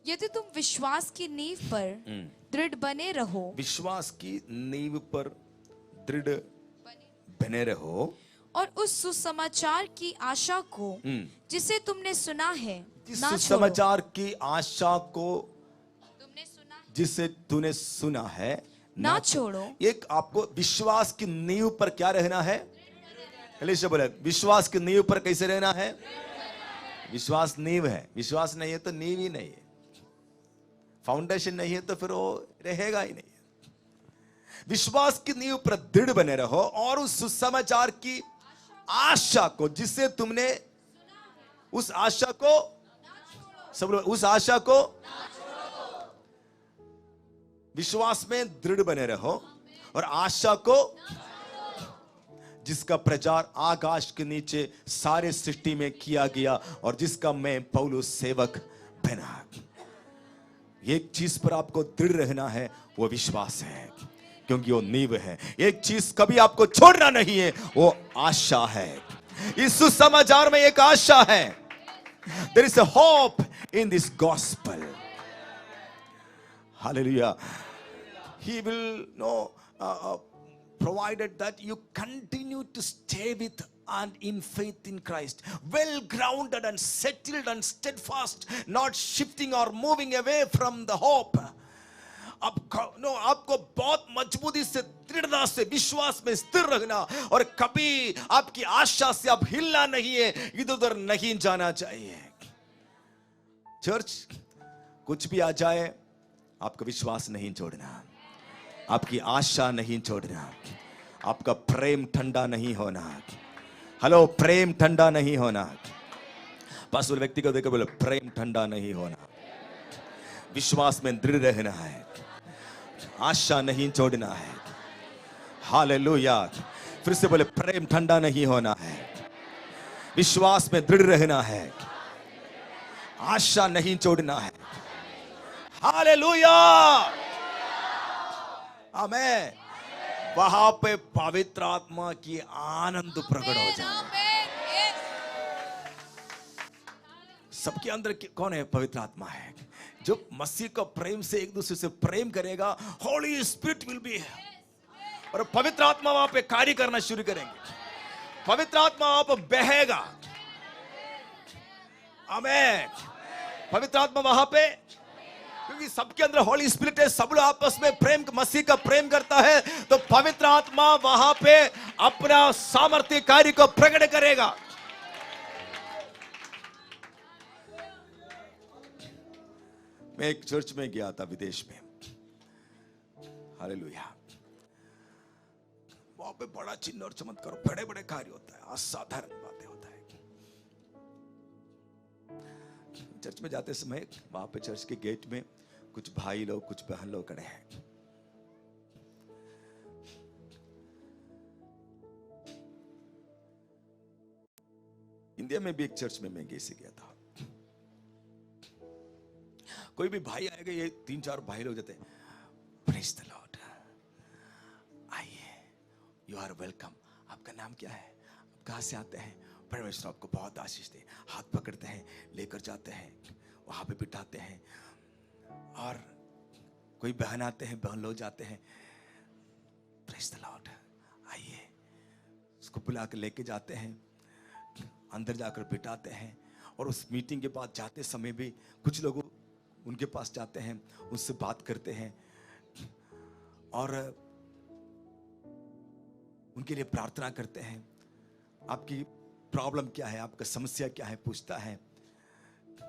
B: यदि तुम विश्वास की नींव पर दृढ़ बने रहो,
A: विश्वास की नींव पर दृढ़ बने रहो,
B: और उस सुसमाचार की आशा को जिसे तुमने सुना है
A: जिस
B: ना
A: सुसमाचार की आशा को
B: तुमने सुना है,
A: जिसे तूने सुना है
B: ना छोड़ो।
A: एक आपको विश्वास की नींव पर क्या रहना है? कलीसिया बोले, विश्वास की नींव पर कैसे रहना है? विश्वास नींव है, विश्वास नहीं है तो नींव ही नहीं है, फाउंडेशन नहीं है तो फिर वो रहेगा ही नहीं। विश्वास की नींव पर दृढ़ बने रहो और उस सुसमाचार की आशा को जिसे तुमने, उस आशा को, सब लोग उस आशा को, विश्वास में दृढ़ बने रहो और आशा को जिसका प्रचार आकाश के नीचे सारे सृष्टि में किया गया और जिसका मैं पौलुस सेवक बना। एक चीज पर आपको दृढ़ रहना है, वो विश्वास है, क्योंकि वो नींव है। एक चीज कभी आपको छोड़ना नहीं है, वो आशा है। इस सुसमाचार में एक आशा है। There is a hope in this gospel. Hallelujah. He will know, provided that you continue to stay with and in faith in Christ, well grounded and settled and steadfast, not shifting or moving away from the hope. आपको बहुत मजबूती से, दृढ़ता से, विश्वास में स्थिर रहना और कभी आपकी आशा से आप हिलना नहीं है, इधर उधर नहीं जाना चाहिए। चर्च कुछ भी आ जाए, आपका विश्वास नहीं छोड़ना, आपकी आशा नहीं छोड़ना, आपका प्रेम ठंडा नहीं होना। हेलो, प्रेम ठंडा नहीं होना। पास वाले व्यक्ति को देखकर बोले, प्रेम ठंडा नहीं होना। विश्वास में दृढ़ रहना है, आशा नहीं छोड़ना है। हालेलुया। फिर से बोले, प्रेम ठंडा नहीं होना है, विश्वास में दृढ़ रहना है, आशा नहीं छोड़ना है। हालेलुया, आमेन। वहां पे पवित्र आत्मा की आनंद प्रकट हो जाए। सबके अंदर कौन है? पवित्र आत्मा है। जो मसीह का प्रेम से एक दूसरे से प्रेम करेगा, होली स्पिरिट विल बी, और पवित्र आत्मा वहां पे कार्य करना शुरू करेंगे। पवित्र आत्मा वहां पर बहेगा। आमेन। पवित्र आत्मा वहां पे, क्योंकि सबके अंदर होली स्पिरिट है, सब लोग आपस में प्रेम, मसीह का प्रेम करता है, तो पवित्र आत्मा वहां पे अपना सामर्थ्य कार्य को प्रकट करेगा। मैं एक चर्च में गया था विदेश में। हालेलुया। वहां पे बड़ा चिन्ह और चमत्कार, बड़े बड़े कार्य होता है, असाधारण बातें होता है। चर्च में जाते समय वहां पे चर्च के गेट में कुछ भाई लोग, कुछ बहन लोग खड़े हैं। इंडिया में भी एक चर्च में मैं कैसे गया था। कोई भी भाई आएगा, ये 3-4 भाई लोग जाते हैं, प्रेज द लॉर्ड, आइए, यू आर वेलकम। आपका नाम क्या है? आप कहां से आते हैं? परमेश्वर आपको बहुत आशीष दे। हाथ पकड़ते हैं, लेकर जाते हैं, वहां पे बिठाते हैं। और कोई बहन आते हैं, बहन लोग जाते हैं, प्रेज द लॉर्ड, आइए, उसको बुला कर लेके जाते हैं, अंदर जाकर बिठाते हैं। और उस मीटिंग के बाद जाते समय भी कुछ लोग उनके पास जाते हैं, उनसे बात करते हैं और उनके लिए प्रार्थना करते हैं। आपकी प्रॉब्लम क्या है, आपका समस्या क्या है, पूछता है।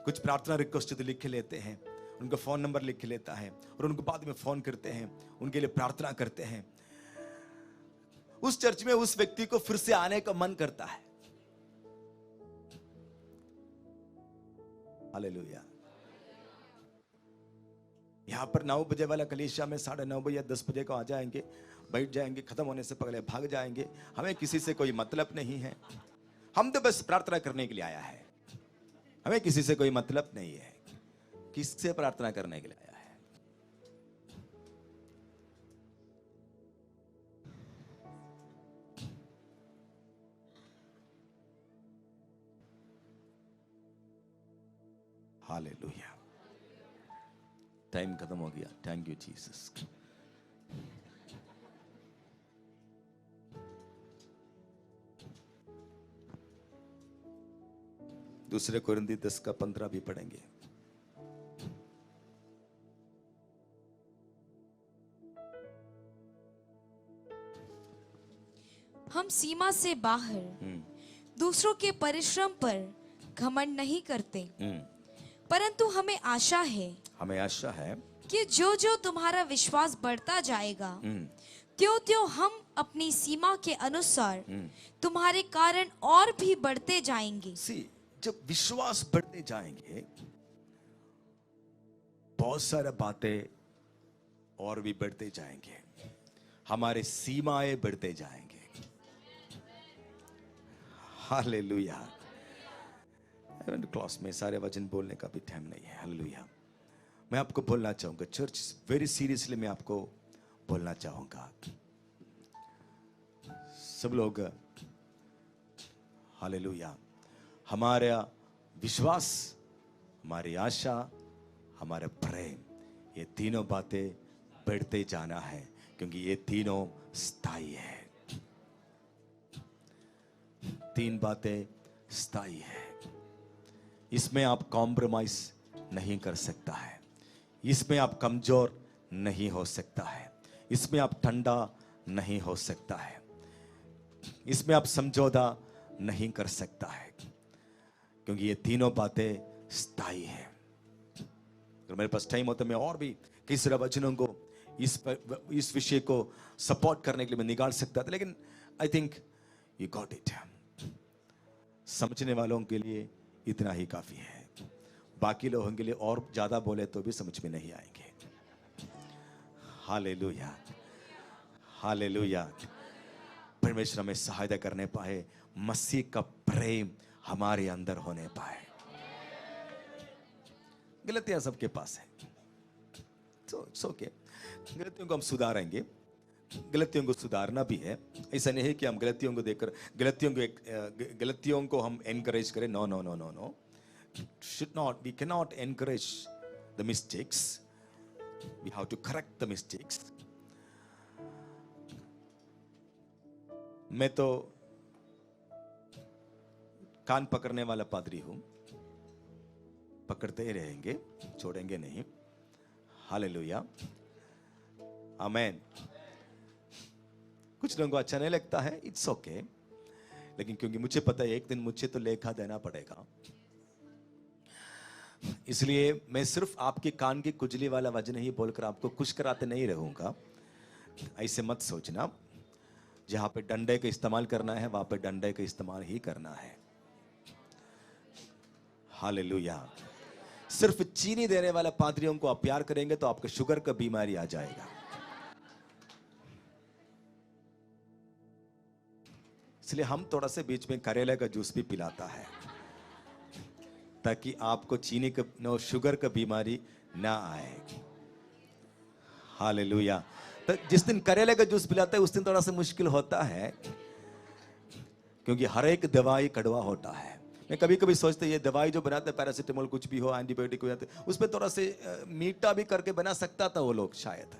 A: कुछ प्रार्थना रिक्वेस्ट तो लिख लेते हैं, उनका फोन नंबर लिख लेता है और उनको बाद में फोन करते हैं, उनके लिए प्रार्थना करते हैं। उस चर्च में उस व्यक्ति को फिर से आने का मन करता है। हालेलुया। यहां पर 9 बजे वाला कलीसिया में 9:30 बजे या 10 बजे को आ जाएंगे, बैठ जाएंगे, खत्म होने से पहले भाग जाएंगे। हमें किसी से कोई मतलब नहीं है, हम तो बस प्रार्थना करने के लिए आया है। हमें किसी से कोई मतलब नहीं है, किससे प्रार्थना करने के लिए आया है। हालेलुया। टाइम खत्म हो गया। Thank you Jesus. दूसरे कोरिन्थी 10:15 भी पढ़ेंगे।
B: हम सीमा से बाहर दूसरों के परिश्रम पर घमंड नहीं करते, परंतु हमें आशा है कि जो जो तुम्हारा विश्वास बढ़ता जाएगा, त्यों त्यों हम अपनी सीमा के अनुसार तुम्हारे कारण और भी बढ़ते जाएंगे।
A: जब विश्वास बढ़ते जाएंगे, बहुत सारी बातें और भी बढ़ते जाएंगे, हमारे सीमाएं बढ़ते जाएंगे। हालेलुया। क्लास में सारे वचन बोलने का भी टाइम नहीं है। हालेलुया। मैं आपको बोलना चाहूंगा चर्च, वेरी सीरियसली मैं आपको बोलना चाहूंगा, सब लोग हालेलुया, हमारा विश्वास, हमारी आशा, हमारा प्रेम, ये तीनों बातें बढ़ते जाना है, क्योंकि ये तीनों स्थायी है। तीन बातें स्थायी है, इसमें आप कॉम्प्रोमाइज नहीं कर सकता है, इसमें आप कमजोर नहीं हो सकता है, इसमें आप ठंडा नहीं हो सकता है, इसमें आप समझौता नहीं कर सकता है, क्योंकि ये तीनों बातें स्थायी है। अगर मेरे पास टाइम होता मैं और भी कई सारे वचनों को इस विषय को सपोर्ट करने के लिए मैं निकाल सकता था, लेकिन I think you got it. समझने वालों के लिए इतना ही काफी है, बाकी लोगों के लिए और ज्यादा बोले तो भी समझ में नहीं आएंगे। Hallelujah, hallelujah. परमेश्वर हमें सहायता करने पाए, मसीह का प्रेम हमारे अंदर होने पाए। गलतियां सबके पास है, तो ओके, गलतियों को हम सुधारेंगे, गलतियों को सुधारना भी है। ऐसा नहीं है कि हम गलतियों को देखकर गलतियों को हम एनकरेज करें। No no no no no, should not, we cannot encourage the mistakes, we have to correct the mistakes. मैं तो कान पकड़ने वाला पादरी हूं, पकड़ते ही रहेंगे, छोड़ेंगे नहीं। हालेलुया, आमेन। कुछ लोगों को अच्छा नहीं लगता है, इट्स ओके, लेकिन क्योंकि मुझे पता है एक दिन मुझे तो लेखा देना पड़ेगा, इसलिए मैं सिर्फ आपके कान की खुजली वाला वचन ही बोलकर आपको खुश कराते नहीं रहूंगा। ऐसे मत सोचना, जहां पे डंडे का इस्तेमाल करना है वहां पे डंडे का इस्तेमाल ही करना है। हालेलुया। सिर्फ चीनी देने वाले पादरियों को आप प्यार करेंगे तो आपको शुगर का बीमारी आ जाएगा। इसलिए हम थोड़ा से बीच में करेले का जूस भी पिलाता है, ताकि आपको चीनी का नो शुगर का बीमारी ना आए। हालेलुया। तो जिस दिन करेले का जूस पिलाता है उस दिन थोड़ा सा मुश्किल होता है, क्योंकि हर एक दवाई कड़वा होता है। मैं कभी कभी सोचता ये दवाई जो बनाते हैं, पैरासिटामोल कुछ भी हो, एंटीबायोटिक हो जाते, उसमें थोड़ा से मीठा भी करके बना सकता था वो लोग शायद,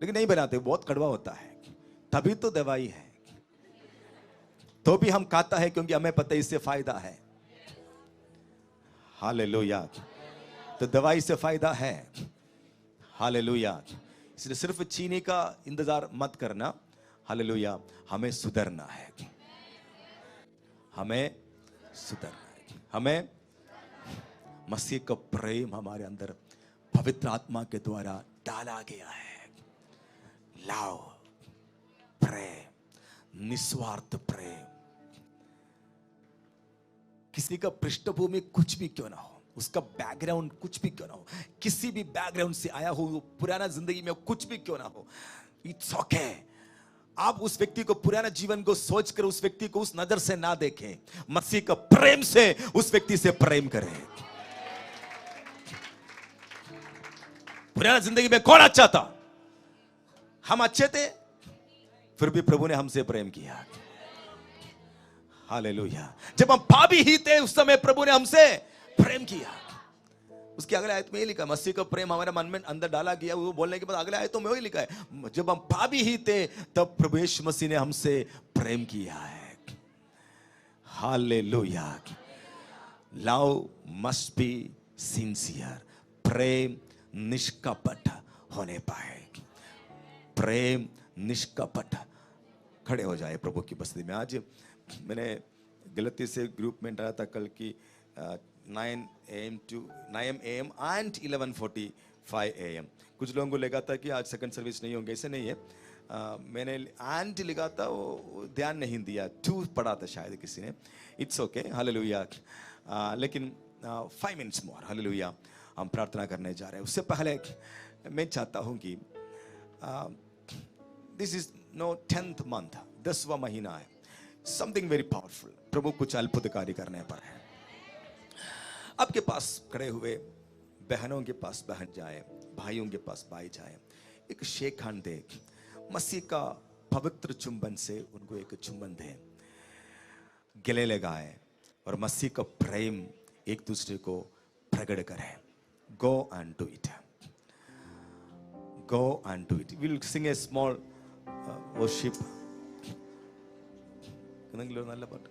A: लेकिन नहीं बनाते, बहुत कड़वा होता है। तभी तो दवाई है, तो भी हम खाता है क्योंकि हमें पता है इससे फायदा है। हालेलुया। तो दवाई से फायदा है। हालेलुया। इसलिए सिर्फ चीनी का इंतजार मत करना। हालेलुया। हमें सुधरना है, हमें सुधरना है, हमें मसीह का प्रेम हमारे अंदर पवित्र आत्मा के द्वारा डाला गया है। लाओ प्रेम, निस्वार्थ प्रेम। किसी का पृष्ठभूमि कुछ भी क्यों ना हो, उसका बैकग्राउंड कुछ भी क्यों ना हो, किसी भी बैकग्राउंड से आया हो, पुराना जिंदगी में कुछ भी क्यों ना हो, इट्स ओके। आप उस व्यक्ति को, पुराना जीवन को सोचकर उस व्यक्ति को उस नजर से ना देखें, मसीह का प्रेम से उस व्यक्ति से प्रेम करें। पुराना जिंदगी में कौन अच्छा था? हम अच्छे थे, फिर भी प्रभु ने हमसे प्रेम किया। हालेलुया। जब हम पापी ही थे उस समय प्रभु ने हमसे प्रेम किया। उसकी अगले आयत में ये लिखा है, मसीह का प्रेम हमारे मन में अंदर डाला गया। वो बोलने के बाद अगले आयतों में वही लिखा है, जब हम पापी ही थे तब प्रभु यीशु मसीह ने हमसे प्रेम किया है। Hallelujah. Love must be sincere, प्रेम निष्कपट होने पाए, प्रेम निष्कपट। खड़े हो जाए प्रभु की बस्ती में। आज मैंने गलती से ग्रुप में डाला था कल की 9 AM to 9 AM and 11:45 AM। कुछ लोगों को लगा था कि आज सेकंड सर्विस नहीं होंगे, ऐसे नहीं है। मैंने एंड लिखा था, वो ध्यान नहीं दिया, 2 पढ़ा था शायद किसी ने। It's okay, hallelujah. लेकिन 5 मिनट्स मोर, हालेलुया। हम प्रार्थना करने जा रहे हैं। उससे पहले मैं चाहता हूं कि this is no 10th month, 10वां महीना है। समथिंग वेरी पावरफुल, प्रभु कुछ अद्भुतकारी करने पर है। आपके पास खड़े हुए बहनों के पास बहन जाए, भाइयों के पास भाई जाए, एक शेक हैंड दे, मसीह का पवित्र चुंबन से उनको एक चुंबन दे, गले लगाए और मसीह का प्रेम एक दूसरे को प्रकट करें। Go and do it. Go and do it. We'll sing a small worship. നല്ല പാട്ട്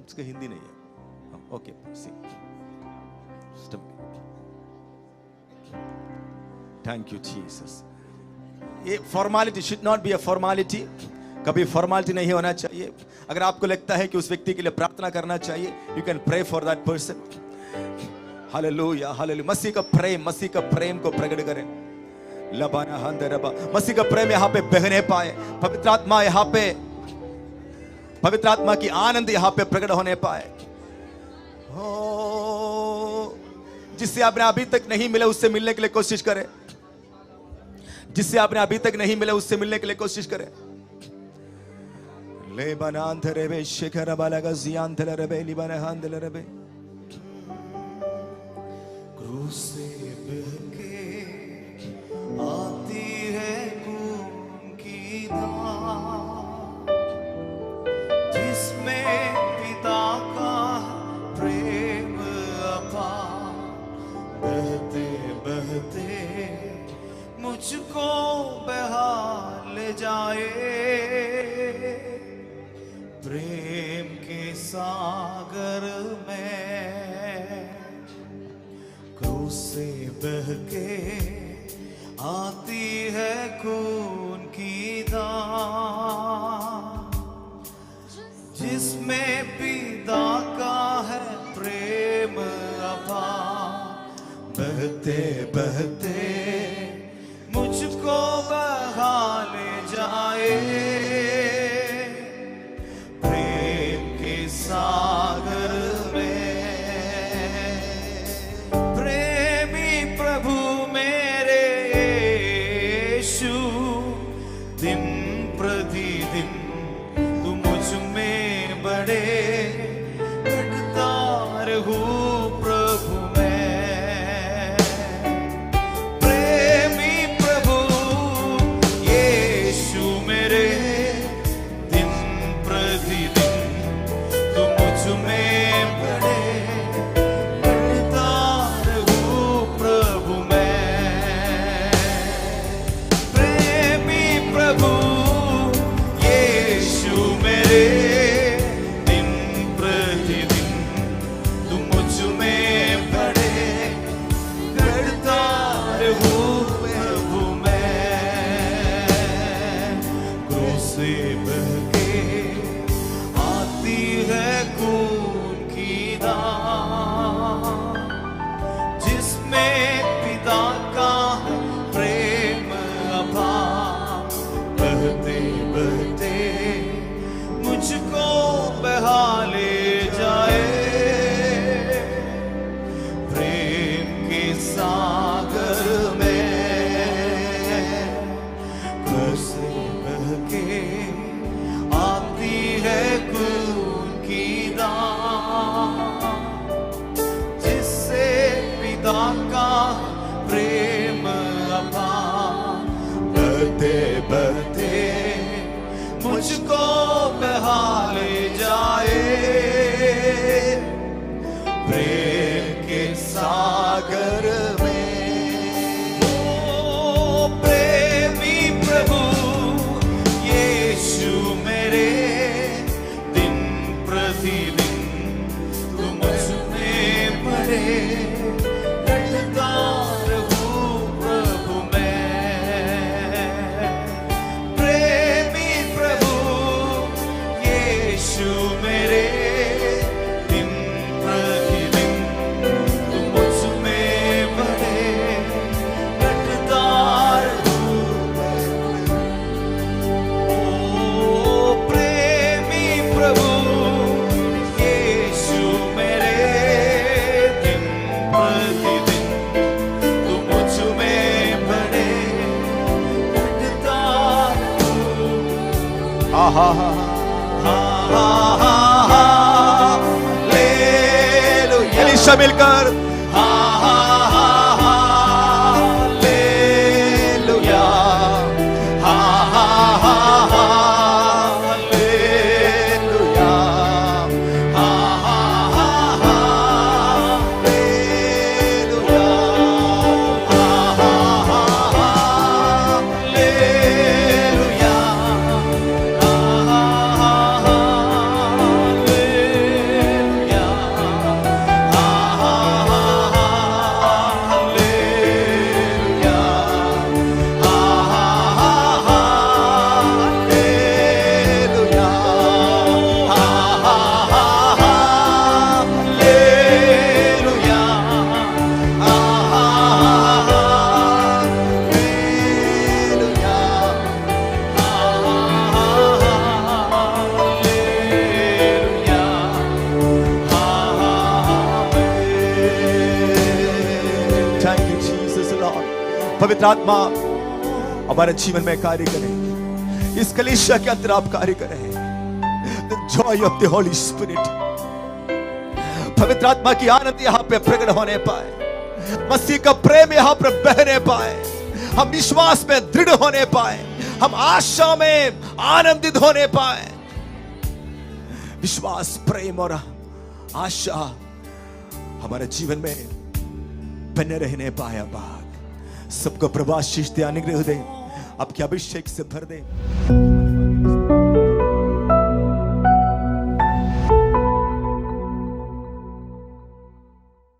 A: इसका हिंदी नहीं है। Okay, sing. Thank you Jesus. ये formality should not be a formality, कभी फॉर्मेलिटी नहीं होना चाहिए। अगर आपको लगता है कि उस व्यक्ति के लिए प्रार्थना करना चाहिए, you can pray for that person. Hallelujah, hallelujah. मसीह का प्रेम को प्रकट करें। लबाना हंदरबा, मसीह का प्रेम यहाँ पे बहने पाए, पवित्र आत्मा यहाँ पे, पवित्र आत्मा की आनंद यहाँ पे प्रकट होने पाए। जिससे आपने अभी तक नहीं मिले उससे मिलने के लिए कोशिश करें, जिससे आपने अभी तक नहीं मिले उससे मिलने के लिए कोशिश करें। ले बनांधरे बे शिखर बालगा जियांधरे रबे लिबाने हांधले रबे।
C: क्रूस से बहके आती है खून की धार, जिसमें पिता का प्रेम अपार, बहते बहते मुझको बहा ले जाए। प्रेम के सागर में क्रूस से बहके आती है खून की धार, जिसमें पिता का है प्रेम अपार, बहते बहते मुझको बहा ले जाए। प्रेम के सागर में प्रेमी प्रभु मेरे यीशु, दिन प्रतिदिन तू मुझ में बड़े घटता रहूं प्रभु मैं। प्रेमी प्रभु यीशु मेरे, दिन प्रतिदिन तू मुझ में बड़े घटता रहूं प्रभु मैं। प्रेमी प्रभु यीशु मेरे, दिन प्रतिदिन तू मुझ में बड़े घटता रहूं प्रभु मैं। क्रूस से बहके आती है खून की धार, जिसमें पिता का प्रेम अपार, बहते बहते मुझको बहा ले जाए। प्रेम के सागर में क्रूस से बहके आती है खून की धार, जिससे पिता का प्रेम अपार, बहते बहते मुझको बहा ले जाए। प्रेम भरे रटता रहूं प्रभु मैं। प्रेमी प्रभु यीशु मेरे, दिन प्रतिदिन तुम मुझ में भरे रटता रहूं। ओ प्रेमी प्रभु यीशु मेरे, दिन प्रतिदिन तुम मुझ में भरे रटता रहूं।
A: आहा
C: हालेलुया।
A: एलीशा मिलकर
C: hallelujah. Hallelujah.
A: Thank you Jesus Lord. पवित्र आत्मा हमारे जीवन में कार्य करें, इस कलीसिया के अंदर आप कार्य करें। The Joy of the Holi spirit, पवित्र आत्मा की आनंद यहाँ पे प्रकट होने पाए, मसीह का प्रेम यहाँ पर बहने पाए, हम विश्वास में दृढ़ होने पाए, हम आशा में आनंदित होने पाए। विश्वास, प्रेम और आशा हमारे जीवन में बने रहने पाया बाग। सबको प्रभु आशीष दे, अनुग्रह दे, आपके अभिषेक से भर दे।